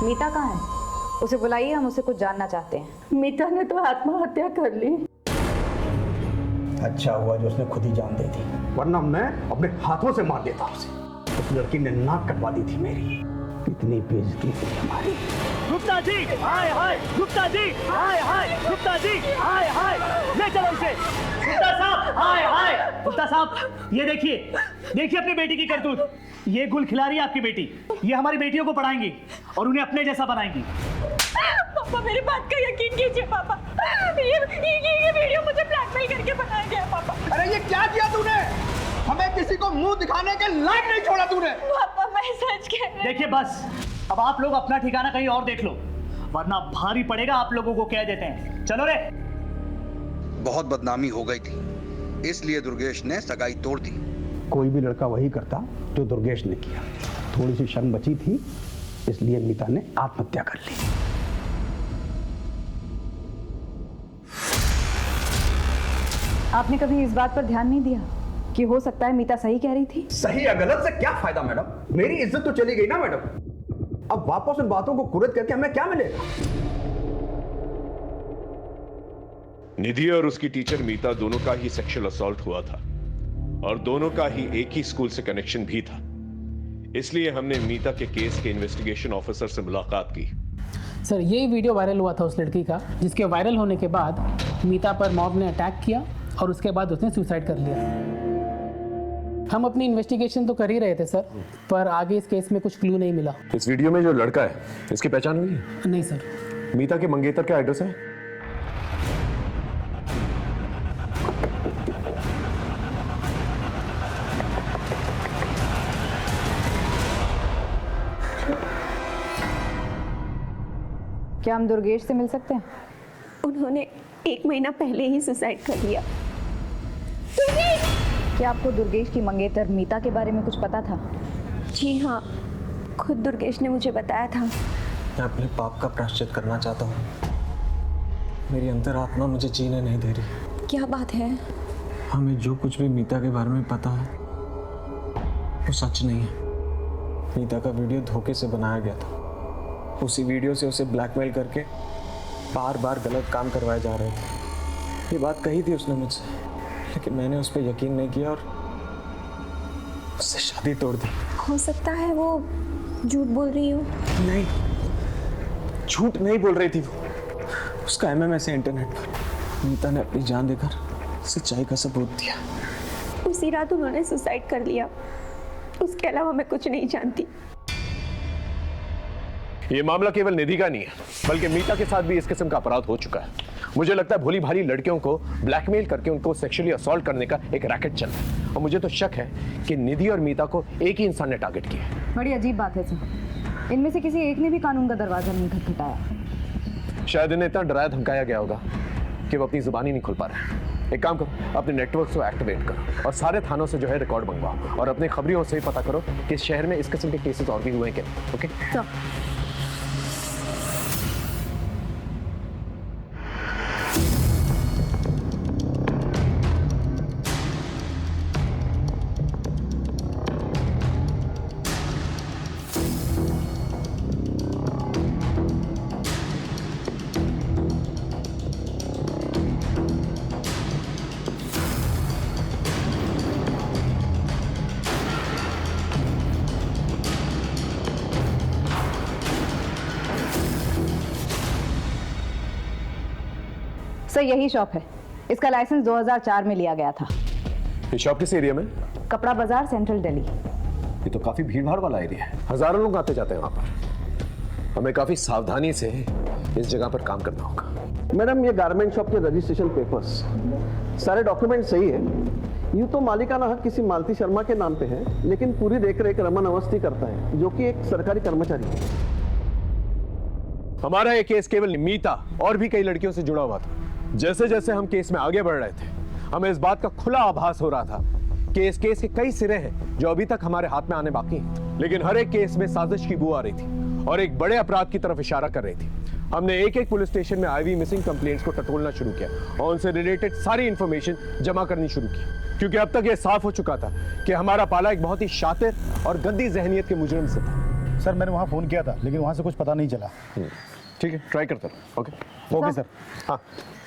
मीता कहाँ है? उसे बुलाइए, हम उसे कुछ जानना चाहते हैं। मीता ने तो आत्महत्या कर ली। अच्छा हुआ जो उसने खुद ही जान दे दी, वरना मैं अपने हाथों से मार देता उसे। उस लड़की ने नाक कटवा दी थी मेरी। कितनी बेइज्जती थी हमारी। गुप्ता जी, हाय हाय, गुप्ता जी, हाय हाय, गुप्ता जी, हाय हाय, ले चलो इसे। गुप्ता साहब, हाय हाय, गुप्ता साहब, ये देखिए, देखिए अपनी बेटी की करतूत। ये गुल खिला रही है आपकी बेटी, ये हमारी बेटियों को पढ़ाएंगी और उन्हें अपने जैसा बनाएंगी। पापा मेरी बात का यकीन कीजिए पापा, ये वीडियो मुझे ब्लैकमेल करके बनाया गया पापा। अरे ये क्या किया तूने? हमें किसी को मुंह दिखाने के लायक नहीं छोड़ा तूने। पापा मैं सच कह रही हूं। देखिए बस, अब आप लोग अपना ठिकाना कहीं और देख लो, वरना भारी पड़ेगा आप लोगों को। कह देते हैं, चलो रे। बहुत बदनामी हो गई थी, इसलिए दुर्गेश ने सगाई तोड़ दी। कोई भी लड़का वही करता जो दुर्गेश ने किया। थोड़ी सी शर्म बची थी, इसलिए मीता ने आत्महत्या कर ली। आपने कभी इस बात पर ध्यान नहीं दिया कि हो सकता है मीता सही कह रही थी? सही या गलत से क्या फायदा मैडम? मेरी इज्जत तो चली गई ना मैडम। अब वापस उन बातों को कुरेद करके हमें क्या मिलेगा? निधि और उसकी टीचर मीता दोनों का ही सेक्सुअल असॉल्ट हुआ था और दोनों का ही एक ही स्कूल से कनेक्शन भी था। इसलिए हमने मीता के केस के इन्वेस्टिगेशन ऑफिसर से मुलाकात की। सर, यही वीडियो वायरल हुआ था उस लड़की का, जिसके वायरल होने के बाद मीता पर मॉब ने अटैक किया और उसके बाद उसने सुसाइड कर लिया। हम अपनी इन्वेस्टिगेशन तो कर ही रहे थे सर, पर आगे इस केस में कुछ क्लू नहीं मिला। इस वीडियो में जो लड़का है, इसकी पहचान हुई है? नहीं सर। मीता के मंगेतर का एड्रेस है? क्या हम दुर्गेश से मिल सकते हैं? उन्होंने 1 महीना पहले ही सुसाइड कर लिया। क्या आपको दुर्गेश की मंगेतर मीता के बारे में कुछ पता था? जी हाँ, खुद दुर्गेश ने मुझे बताया था। मैं अपने पाप का प्रायश्चित करना चाहता हूँ। मेरी अंतरात्मा मुझे जीने नहीं दे रही। क्या बात है? हमें जो कुछ भी मीता के बारे में पता है वो सच नहीं है। मीता का वीडियो धोखे से बनाया गया था। उसी वीडियो से उसे ब्लैकमेल करके बार बार गलत काम करवाए जा रहे थे। ये बात कही थी उसने मुझसे, लेकिन मैंने उस पर यकीन नहीं किया और उससे शादी तोड़ दी। हो सकता है वो झूठ बोल रही हो। नहीं, झूठ नहीं बोल रही थी वो। उसका MMS है इंटरनेट पर। मीता ने अपनी जान देकर सच्चाई का सबूत दिया। उसी रात उन्होंने सुसाइड कर लिया। उसके अलावा मैं कुछ नहीं जानती। ये मामला केवल निधि का नहीं है, बल्कि मीता के साथ भी इस किस्म का अपराध हो चुका है। मुझे लगता है भोली भाली लड़कियों को ब्लैकमेल करके उनको सेक्सुअली असॉल्ट करने का एक रैकेट चल रहा है, और मुझे तो शक है कि निधि और मीता को एक ही इंसान ने टारगेट किया है। बड़ी अजीब बात है सर। इनमें से किसी एक ने भी कानून का दरवाजा नहीं खटखटाया। शायद इन्हें इतना डराया धमकाया गया होगा कि वो अपनी जुबान ही नहीं खोल पा रहे। एक काम करो, अपने नेटवर्क को एक्टिवेट करो और सारे थानों से जो है रिकॉर्ड मंगवाओ और अपने खबरियों से पता करो कि इस शहर में इस किस्म के केसेस और भी हुए हैं क्या। ओके तो सर यही शॉप है। इसका लाइसेंस 2004 में लिया गया था। ये शॉप किस एरिया में? कपड़ा बाजार, सेंट्रल दिल्ली। ये तो काफी भीड़ भाड़ वाला एरिया है, हजारों लोग आते जाते हैं वहां पर। हमें काफी सावधानी से इस जगह पर काम करना होगा। मैडम, ये गारमेंट शॉप के रजिस्ट्रेशन पेपर्स, सारे डॉक्यूमेंट सही है। यूँ तो मालिकाना हक किसी मालती शर्मा के नाम पे है, लेकिन पूरी देखरेख रमन अवस्थी करता है, जो कि एक सरकारी कर्मचारी है। हमारा ये केस केवल मीता और भी कई लड़कियों से जुड़ा हुआ था। जैसे जैसे हम केस में आगे बढ़ रहे थे, हमें इस बात का खुला आभास हो रहा था कि इस केस के कई सिरे हैं जो अभी तक हमारे हाथ में आने बाकी हैं। लेकिन हर एक केस में साजिश की बू आ रही थी और एक बड़े अपराध की तरफ इशारा कर रही थी। हमने एक एक पुलिस स्टेशन में आईवी मिसिंग कंप्लेंट्स को टटोलना शुरू किया और उनसे रिलेटेड सारी इंफॉर्मेशन जमा करनी शुरू की, क्योंकि अब तक यह साफ हो चुका था कि हमारा पाला एक बहुत ही शातिर और गंदी जहनियत के मुजरिम से था। सर, मैंने वहाँ फ़ोन किया था, लेकिन वहाँ से कुछ पता नहीं चला। ठीक है, ट्राई करता रहो। Okay sir. हाँ,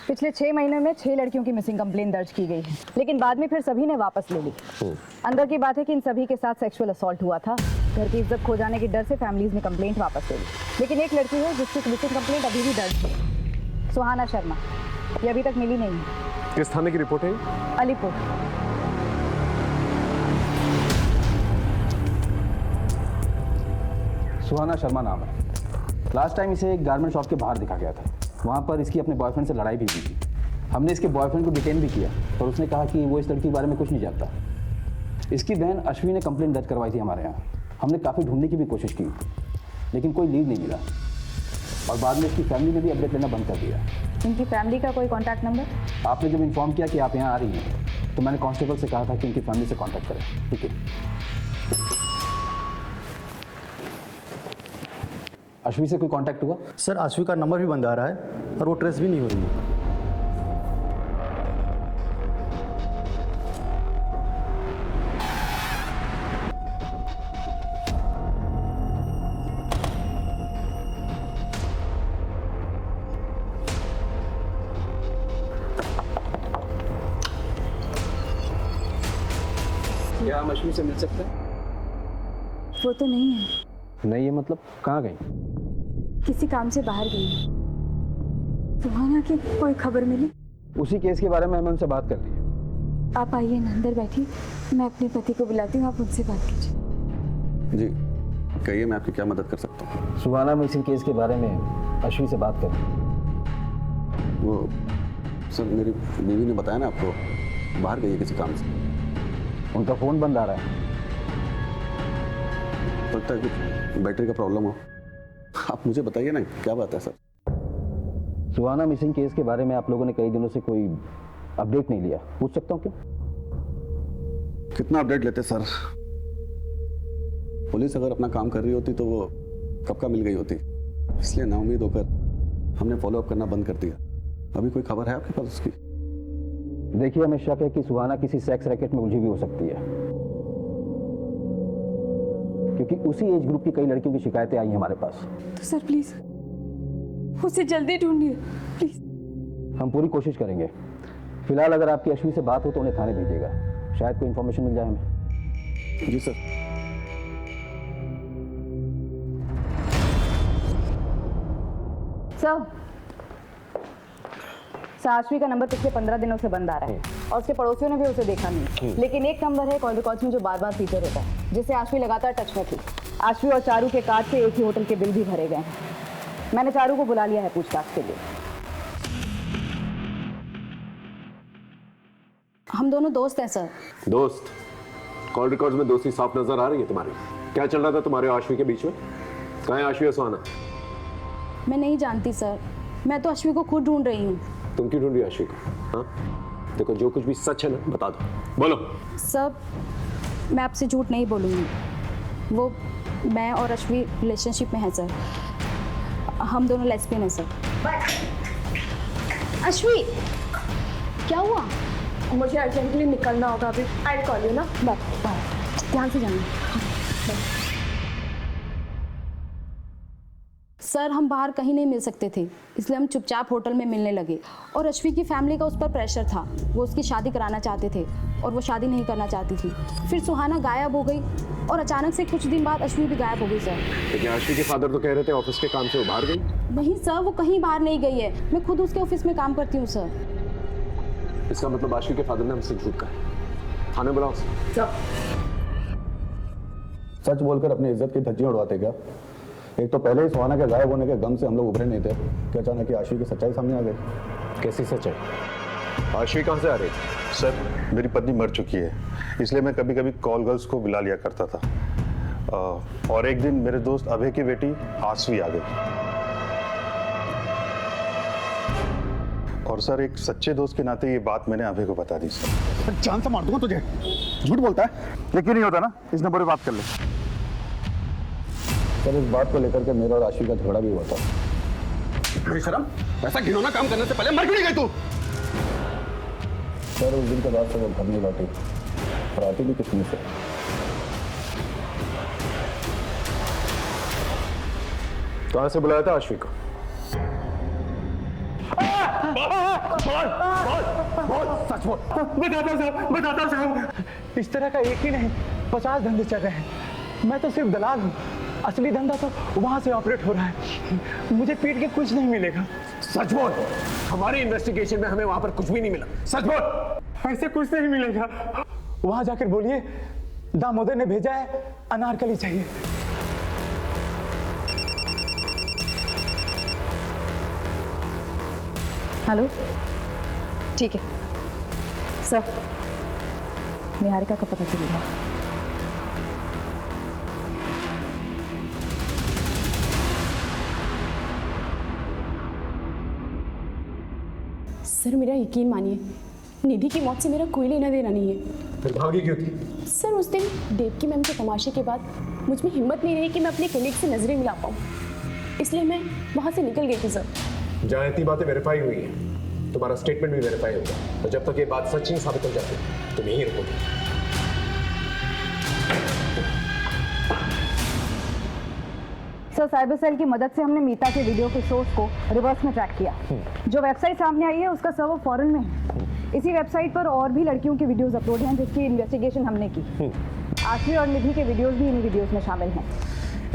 पिछले 6 महीने में 6 लड़कियों की मिसिंग कंप्लेंट दर्ज की गई है, लेकिन बाद में फिर सभी ने वापस ले ली। अंदर की बात है कि इन सभी के साथ सेक्सुअल असॉल्ट हुआ था। घर की इज्जत खो जाने के डर से फैमिलीज ने कंप्लेंट वापस ले ली, लेकिन एक लड़की है जिसकी मिसिंग कंप्लेंट अभी भी दर्ज है, सुहाना शर्मा। ये अभी तक मिली नहीं है। किस थाने की रिपोर्ट है? अलीपुर। सुहाना शर्मा नाम है। लास्ट टाइम इसे एक गारमेंट शॉप के बाहर देखा गया था। वहाँ पर इसकी अपने बॉयफ्रेंड से लड़ाई भी हुई थी। हमने इसके बॉयफ्रेंड को डिटेन भी किया, पर उसने कहा कि वो इस लड़की के बारे में कुछ नहीं जानता। इसकी बहन अश्विनी ने कंप्लेंट दर्ज करवाई थी हमारे यहाँ। हमने काफ़ी ढूंढने की भी कोशिश की, लेकिन कोई लीड नहीं मिला, और बाद में इसकी फैमिली ने भी अपडेट लेना बंद कर दिया। इनकी फैमिली का कोई कॉन्टैक्ट नंबर? आपने जब इन्फॉर्म किया कि आप यहाँ आ रही हैं, तो मैंने कांस्टेबल से कहा था कि इनकी फैमिली से कॉन्टैक्ट करें। ठीक है। अश्वी से कोई कांटेक्ट हुआ? सर, अश्वी का नंबर भी बंद आ रहा है और वो ट्रेस भी नहीं हो रही है। क्या हम अश्वी से मिल सकते हैं? वो तो नहीं है। नहीं है मतलब? कहाँ गई? किसी काम से बाहर गई। सुहाना की कोई खबर मिली? उसी केस के बारे में हमने उनसे बात कर ली है। आप आइए ना, अंदर बैठिए, मैं अपने पति को बुलाती हूँ, आप उनसे बात कीजिए। जी कहिए, मैं आपकी क्या मदद कर सकता हूँ? सुहाना मिसिंग केस के बारे में अश्वी से बात करें। वो सर मेरी बीवी ने बताया ना आपको, बाहर गई है किसी काम से। उनका फ़ोन बंद आ रहा है। लगता है कि बैटरी का प्रॉब्लम हो। आप मुझे बताइए ना क्या बात है सर? सुहाना मिसिंग केस के बारे में आप लोगों ने कई दिनों से कोई अपडेट नहीं लिया, पूछ सकता हूँ क्या? कितना अपडेट लेते सर? पुलिस अगर अपना काम कर रही होती तो वो कब का मिल गई होती, इसलिए नाउम्मीद होकर हमने फॉलोअप करना बंद कर दिया। अभी कोई खबर है आपके पास उसकी? देखिए, हमें शक है कि सुहाना किसी सेक्स रैकेट में उलझी भी हो सकती है, क्योंकि उसी एज ग्रुप की कई लड़कियों की शिकायतें आई हैं हमारे पास। तो सर प्लीज उसे जल्दी ढूंढिए प्लीज। हम पूरी कोशिश करेंगे। फिलहाल अगर आपकी अश्वी से बात हो तो उन्हें थाने भेजिएगा, शायद कोई इन्फॉर्मेशन मिल जाए हमें। जी सर। सर अश्वी का नंबर पिछले 15 दिनों से बंद आ रहा है और उसके पड़ोसियों ने भी उसे देखा नहीं, लेकिन एक नंबर है कॉल रिकॉर्ड्स में जो बार बार फीचर होता है, जिससे अश्वी लगातार टच में थी। अश्वी और चारू के कार्ड से एक ही होटल के बिल भी भरे गए हैं। मैंने चारू को बुला लिया है पूछताछ के लिए। हम दोनों दोस्त हैं सर। दोस्त? कॉल रिकॉर्ड्स में दोस्ती साफ नजर आ रही है तुम्हारी। क्या चल रहा था तुम्हारे और अश्वी के बीच में? कहाँ है अश्वी और सुहाना? मैं नहीं जानती सर, मैं तो अश्वी को खुद ढूंढ रही हूँ। तुम क्यों ढूंढ रही हो अश्वी को? हाँ देखो, जो कुछ भी सच है ना बता दो, बोलो। सर मैं आपसे झूठ नहीं बोलूँगी, वो मैं और अश्वी रिलेशनशिप में है सर। हम दोनों लेस्बियन हैं सर। अश्वी क्या हुआ? मुझे अर्जेंटली निकलना होगा अभी। आई कॉल यू ना। ध्यान से जाना। सर हम बाहर कहीं नहीं मिल सकते थे, इसलिए हम चुपचाप होटल में मिलने लगे और अश्वी की फैमिली का उस पर प्रेशर था। वो उसकी शादी कराना चाहते थे और वो शादी नहीं करना चाहती थी। फिर सुहाना गायब हो गई और अचानक से कुछ दिन बाद अश्वी भी गायब हो गई सर। लेकिन अश्वी के फादर तो कह रहे थे ऑफिस के काम से वो बाहर गई। नहीं सर, वो कहीं बाहर नहीं गई है, मैं खुद उसके ऑफिस में काम करती हूँ सर। इसका मतलब अश्वी के फादर ने हमसे झूठ कहा। थाने बुलाओ। सच बोलकर अपनी इज्जत की धज्जियां उड़वाते क्या? एक तो पहले ही सुहाना के गायब होने के गम से हम लोग उभरे नहीं थे कि अचानक अश्वी की सच्चाई सामने आ गई। कैसी सच्चाई? अश्वी कहाँ से आ रही? सर मेरी पत्नी मर चुकी है, इसलिए मैं कभी कभी कॉल गर्ल्स को बुला लिया करता था। और एक दिन मेरे दोस्त अभय की बेटी आश्वी आ गई। और सर एक सच्चे दोस्त के नाते ये बात मैंने अभय को बता दी। सर जान से मार दूंगा तुझे। झूठ बोलता है, यकीन नहीं होता ना? इस नंबर पे बात कर ले। सर इस बात को लेकर के मेरा और आशी का झगड़ा भी हुआ था। बेशरम, ऐसा घिनौना काम करने से पहले मर क्यों नहीं गई तू? सर उस दिन के बाद से वो घर नहीं लौटी और आती भी किसमें से। कहाँ से बुलाया था अश्वी को? सच बोल। बताता साहब, इस तरह का एक ही नहीं 50 धंधे चल रहे हैं। मैं तो सिर्फ दलाल हूँ, असली धंधा तो वहां से ऑपरेट हो रहा है। मुझे पीट के कुछ नहीं मिलेगा। सच बोल। हमारी इन्वेस्टिगेशन में हमें वहां पर कुछ भी नहीं मिला। सच बोल। ऐसे कुछ नहीं मिलेगा। वहां जाकर बोलिए दामोदर ने भेजा है, अनारकली चाहिए। हेलो, ठीक है सर, निहारिका का पता चलेगा। सर मेरा यकीन मानिए, निधि की मौत से मेरा कोई लेना देना नहीं है। फिर भागी क्यों थी? सर उस दिन देवकी मैम के तमाशे के बाद मुझ में हिम्मत नहीं रही कि मैं अपने कलीग से नजरें मिला पाऊँ, इसलिए मैं वहाँ से निकल गई थी सर। जहाँ इतनी बातें वेरीफाई हुई हैं, तुम्हारा स्टेटमेंट भी वेरीफाई होगा, और जब तक ये बात सच नहीं साबित हो जाती तुम यहीं रुकोगे। सर साइबर सेल की मदद से हमने मीता के वीडियो के सोर्स को रिवर्स में ट्रैक किया। जो वेबसाइट सामने आई है उसका सर्वर फॉरेन में है। इसी वेबसाइट पर और भी लड़कियों के वीडियोस अपलोड हैं जिसकी इन्वेस्टिगेशन हमने की। आश्वी और निधि के वीडियोस भी इन वीडियोस में शामिल हैं।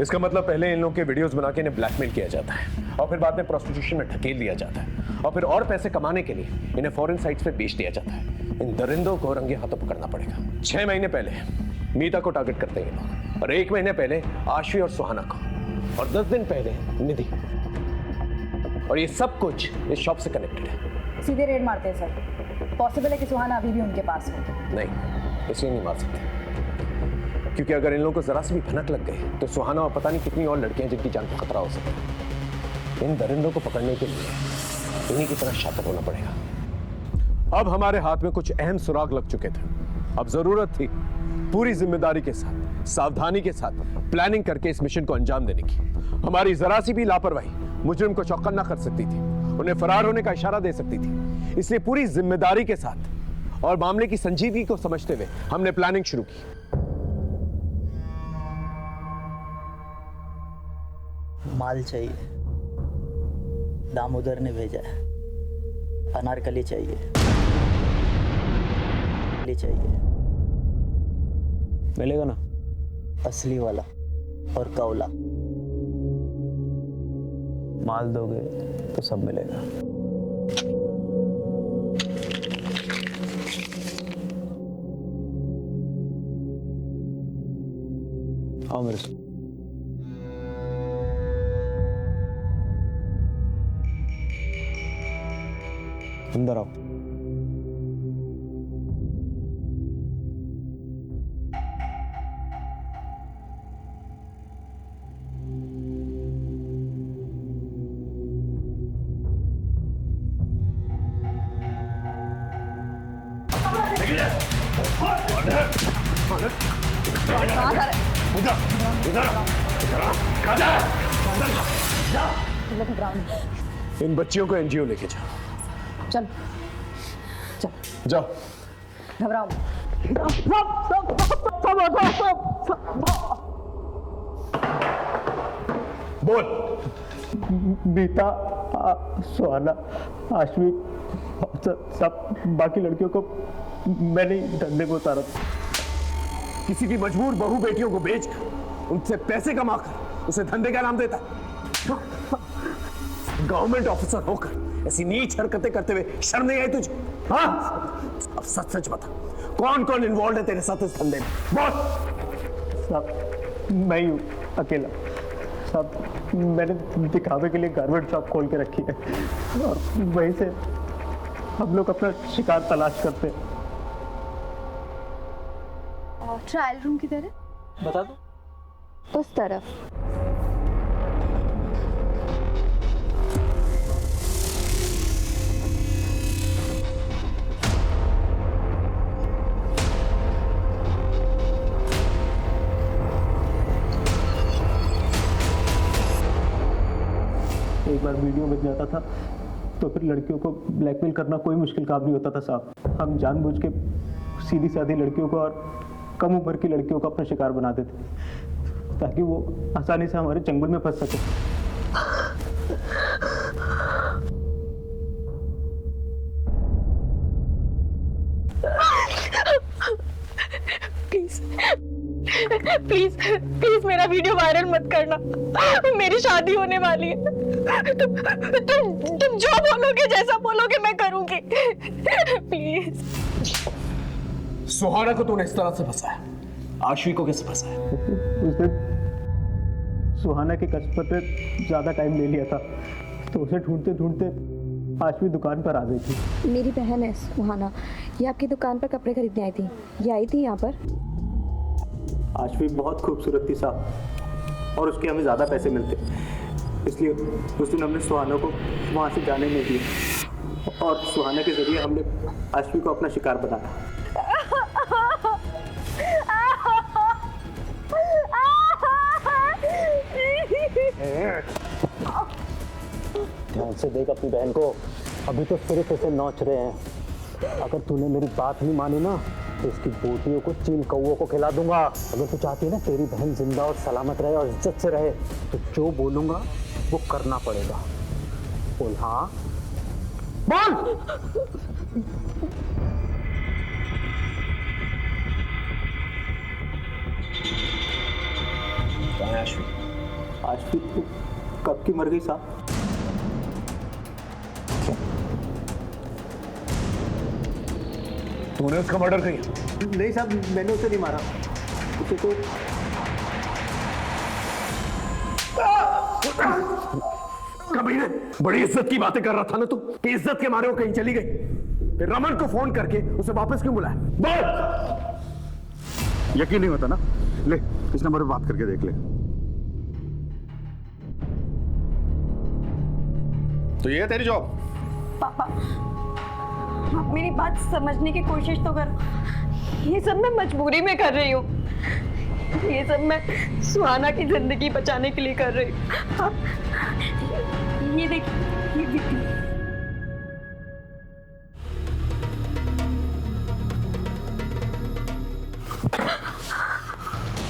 इसका मतलब पहले इन लोगों के वीडियोस बना के इन्हें ब्लैकमेल किया जाता है और फिर बाद में प्रोस्टिट्यूशन में ढकेल दिया जाता है और फिर और पैसे कमाने के लिए इन्हें फॉरेन साइट्स पे बेच दिया जाता है। इन दरिंदों को रंगे हाथों पकड़ना पड़ेगा। 6 महीने पहले मीता को टारगेट करते हैं लोग, और 1 महीने पहले आशवी और सुहाना को, और 10 दिन पहले निधि। और ये सब कुछ इस शॉप से कनेक्टेड है। सीधे रेड मारते हैं सर। पॉसिबल है कि सुहाना अभी भी उनके पास हो। नहीं, इसलिए नहीं मार सकते, क्योंकि अगर इन लोगों को जरा सी भी भनक लग गई तो सुहाना और पता नहीं कितनी और लड़कियां जिनकी जान को खतरा हो सकता है। इन दरिंदों को पकड़ने के लिए इन्हीं की तरह शातिर होना पड़ेगा। अब हमारे हाथ में कुछ अहम सुराग लग चुके थे। अब जरूरत थी पूरी जिम्मेदारी के साथ, सावधानी के साथ प्लानिंग करके इस मिशन को अंजाम देने की। हमारी जरा सी भी लापरवाही मुजरिम को चौकन्ना कर सकती थी, उन्हें फरार होने का इशारा दे सकती थी। इसलिए पूरी जिम्मेदारी के साथ और मामले की संजीदगी को समझते हुए हमने प्लानिंग शुरू की। माल चाहिए, दामोदर ने भेजा है। अनारकली चाहिए, मिलेगा ना? असली वाला और कौला। माल दोगे तो सब मिलेगा। आओ मेरे से। अंदर आओ। इन बच्चियों को एनजीओ लेके जाओ। चल चल जाओ। घबराओ। बोल। मीता, सुहाना, आशवी, सब बाकी लड़कियों को मैंने धंधे में उतारा। किसी की मजबूर बहू बेटियों को बेचकर उनसे पैसे कमाकर उसे धंधे का नाम देता। गवर्नमेंट ऑफिसर होकर ऐसी नीच हरकतें करते हुए शर्म नहीं आई तुझे? हाँ, अब सच सच बता, कौन कौन इन्वॉल्व है तेरे साथ इस धंधे में? बोल। सब मैं ही हूँ, अकेला। सब मैंने दिखावे के लिए गारमेंट शॉप खोल के रखी है, और वहीं से हम लोग अपना शिकार तलाश करते हैं। और ट्रायल रूम किधर है? बता दो। उस तरफ। एक बार वीडियो बन जाता था तो फिर लड़कियों को ब्लैकमेल करना कोई मुश्किल काम नहीं होता था साहब। हम जानबूझ के सीधी सादी लड़कियों को और कम उम्र की लड़कियों को अपना शिकार बना देते ताकि वो आसानी से हमारे चंगुल में फंस सके। प्लीज प्लीज प्लीज मेरा वीडियो वायरल मत करना। मेरी शादी होने वाली है। तुम जो बोलोगे, जैसा बोलोगे मैं करूंगी। प्लीज। सुहाना को तूने इस तरह से फंसाया, आशवी को कैसे फंसाया? उस दिन सुहाना के कस्टमर पे ज्यादा टाइम ले लिया था, तो उसे ढूंढते ढूंढते आशवी दुकान पर आ गई थी। मेरी बहन है सुहाना, ये आपकी दुकान पर कपड़े खरीदने आई थी। ये आई थी यहाँ पर। आशवी बहुत खूबसूरत थी साहब, और उसके हमें ज़्यादा पैसे मिलते, इसलिए उस दिन हमने सुहाना को वहाँ से जाने नहीं दिया, और सुहाना के जरिए हमने आशवी को अपना शिकार बनाया। ध्यान से देख अपनी बहन को, अभी तो सिर्फ इसे नोच रहे हैं। अगर तूने मेरी बात नहीं मानी ना तो इसकी बोटियों को चील कौओं को खिला दूंगा। अगर तू चाहती है ना तेरी बहन जिंदा और सलामत रहे और इज्जत से रहे, तो जो बोलूंगा वो करना पड़ेगा। बोल हाँ, बोल। कहाँ है आशवी? आशवी कब की मर गई साहब? तूने उसका मर्डर किया? नहीं साहब, मैंने उसे नहीं मारा, उसे तो कबीर, बड़ी इज्जत की बातें कर रहा था ना तू कि इज्जत के मारे वो कहीं चली गई। फिर रमन को फोन करके उसे वापस क्यों बुलाया? बोल। यकीन नहीं होता ना? ले इस नंबर पे बात करके देख ले। तो ये है तेरी जॉब? पापा, आप मेरी बात समझने की कोशिश तो करो। ये सब मैं मजबूरी में कर रही हूँ। ये सब मैं सुहाना की जिंदगी बचाने के लिए कर रही हूँ। आप ये देखिए, ये देखिए।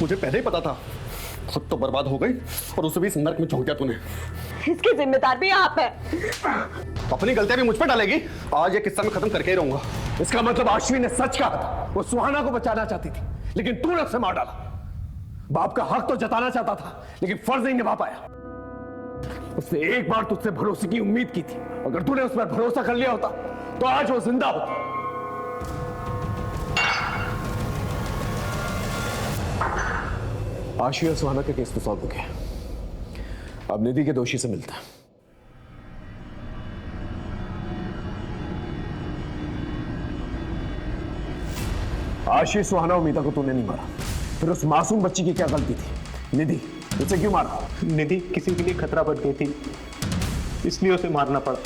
मुझे पहले ही पता था, खुद तो बर्बाद हो गई और उसे भी इस नर्क में झोंक दिया तूने। इसकी जिम्मेदार भी आप है। अपनी गलतियां भी मुझ पर डालेगी? आज ये किस्सा मैं खत्म करके ही रहूंगा। इसका मतलब आश्वी ने सच कहा था, वो सुहाना को बचाना चाहती थी, लेकिन तूने उसे मार डाला। बाप का हक तो जताना चाहता था, लेकिन फर्ज नहीं निभा पाया। उसने एक बार तुझसे भरोसे की उम्मीद की थी, अगर तूने उस पर भरोसा कर लिया होता तो आज वो जिंदा होता। आश्वी और सुहाना का केस तो सॉल्व हो गया, अब निधि के दोषी से मिलता है। आशीष, सुहाना और मीता को तूने नहीं मारा, फिर उस मासूम बच्ची की क्या गलती थी? निधि, उसे क्यों मारा? निधि किसी के लिए खतरा बढ़ गई थी, इसलिए उसे मारना पड़ा।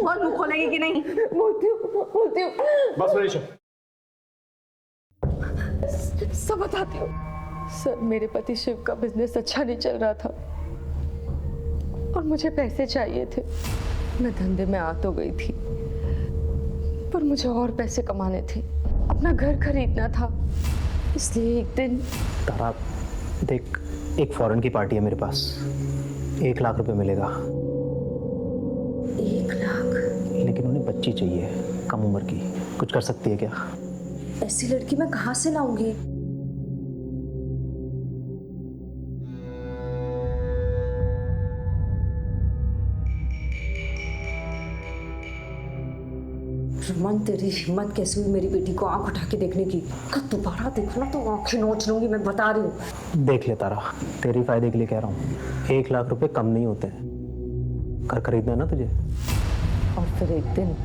और मुंह खोलेगी कि नहीं? बोलती हूँ। बस मनीषा, सब बताती हूँ। सर, मेरे पति शिव का बिजनेस अच्छा नहीं चल रहा था और मुझे पैसे चाहिए थे। मैं धंधे में आ तो गई थी, पर मुझे और पैसे कमाने थे, अपना घर खरीदना था। इसलिए एक दिन तारा देख, एक फॉरेन की पार्टी है मेरे पास, 1 लाख रुपए मिलेगा। 1 लाख? लेकिन उन्हें बच्ची चाहिए, कम उम्र की। कुछ कर सकती है क्या? ऐसी लड़की मैं कहाँ से लाऊंगी? रमन, तेरी हिम्मत कैसे हुई मेरी बेटी को आंख उठा के देखने की? कब दोबारा देखना तो आंखें नोच लूंगी, मैं बता रही हूँ। देख ले तारा, तेरी फायदे के लिए कह रहा हूँ, 1 लाख रुपए कम नहीं होते हैं। घर खरीदना है ना तुझे? और फिर एक दिन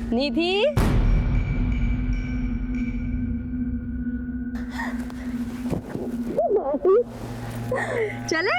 निधि, चले?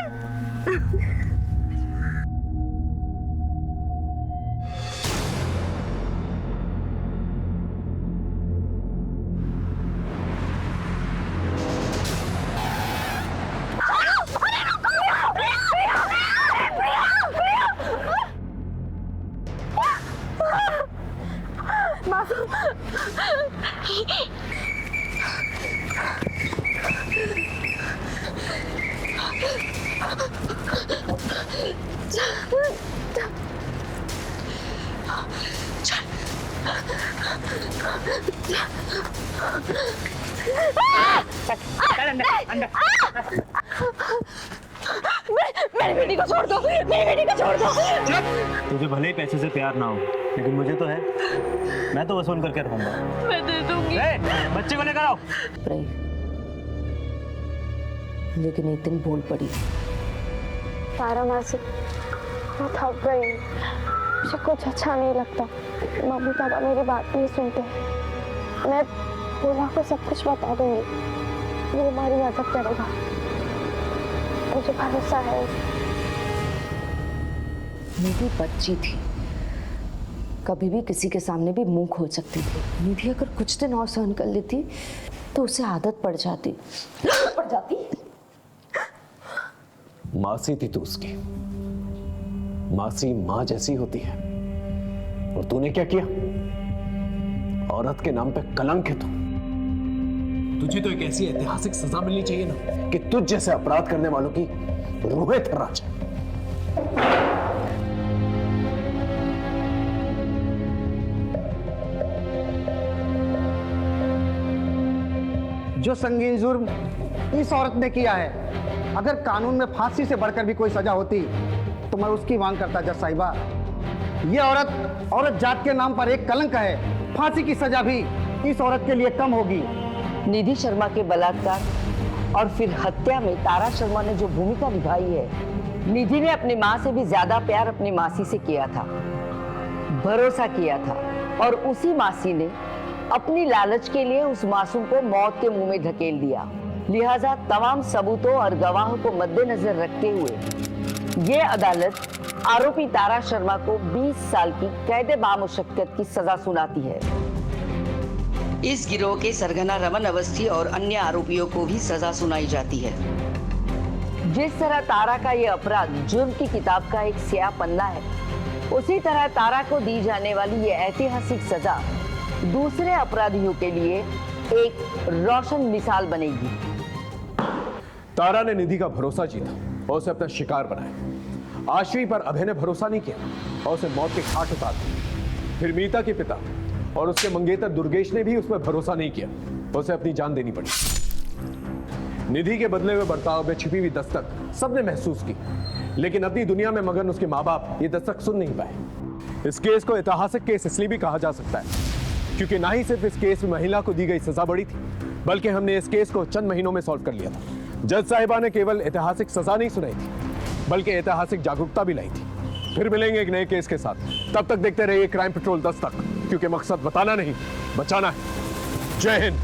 मेरी बेटी को छोड़ दो, मेरी बेटी को छोड़ दो। तुझे भले ही पैसे से प्यार ना हो, लेकिन मुझे तो है। मैं तो वसूल करके रहूंगा। मैं दे दूंगी। बच्चे को लेकर आओ। लेकिन एक दिन बोल पड़ी, तारा मासी, मैं थक गई, मुझे कुछ अच्छा नहीं लगता। मम्मी पापा मेरी बात नहीं सुनते। मैं बोला को सब कुछ बता दूंगी, वो हमारी मदद करेगा, मुझे भरोसा है। निधि बच्ची थी, कभी भी किसी के सामने भी मुंह खोल सकती थी। निधि अगर कुछ दिन और सहन कर लेती तो उसे आदत पड़ जाती। मासी थी तू उसकी, मासी माँ जैसी होती है, और तूने क्या किया? औरत के नाम पे कलंक है तू। तुझे तो एक ऐसी ऐतिहासिक सजा मिलनी चाहिए ना कि तुझ जैसे अपराध करने वालों की रूहें थर्रा जाए। जो संगीन जुर्म इस औरत ने किया है, अगर कानून में फांसी से बढ़कर भी कोई सजा होती तो मैं उसकी मांग करता जज साहिबा। ये औरत जात के नाम पर एक कलंक है। फांसी की सजा भी इस औरत के लिए कम होगी। निधि शर्मा के बलात्कार और फिर हत्या में तारा शर्मा ने जो भूमिका निभाई है, निधि ने अपनी माँ से भी ज्यादा प्यार अपनी मासी से किया था, भरोसा किया था, और उसी मासी ने अपनी लालच के लिए उस मासूम को मौत के मुंह में ढकेल दिया। लिहाजा तमाम सबूतों और गवाहों को मद्देनजर रखते हुए ये अदालत आरोपी तारा शर्मा को 20 साल की कैद बामुशक्कत की सजा सुनाती है। इस गिरोह के सरगना रमन अवस्थी और अन्य आरोपियों को भी सजा सुनाई जाती है। जिस तरह तारा का ये अपराध जुर्म की किताब का एक स्याह पन्ना है, उसी तरह तारा को दी जाने वाली ये ऐतिहासिक सजा दूसरे अपराधियों के लिए एक रोशन मिसाल बनेगी। तारा ने निधि का भरोसा जीता और उसे अपना शिकार बनाया। आश्वी पर अभय ने भरोसा नहीं किया और उसे मौत के घाट उतार दिया। फिर मीता के पिता और उसके मंगेतर दुर्गेश ने भी उस पर भरोसा नहीं किया, उसे अपनी जान देनी पड़ी। निधि के बदले हुए बर्ताव में छिपी हुई दस्तक सबने महसूस की, लेकिन अपनी दुनिया में मगन उसके माँ बाप ये दस्तक सुन नहीं पाए। इस केस को ऐतिहासिक केस इसलिए भी कहा जा सकता है क्योंकि ना ही सिर्फ इस केस में महिला को दी गई सजा बड़ी थी, बल्कि हमने इस केस को चंद महीनों में सॉल्व कर लिया था। जज साहिबा ने केवल ऐतिहासिक सजा नहीं सुनाई थी, बल्कि ऐतिहासिक जागरूकता भी लाई थी। फिर मिलेंगे एक नए केस के साथ, तब तक देखते रहिए क्राइम पेट्रोल 10 तक, क्योंकि मकसद बताना नहीं, बचाना है। जय हिंद।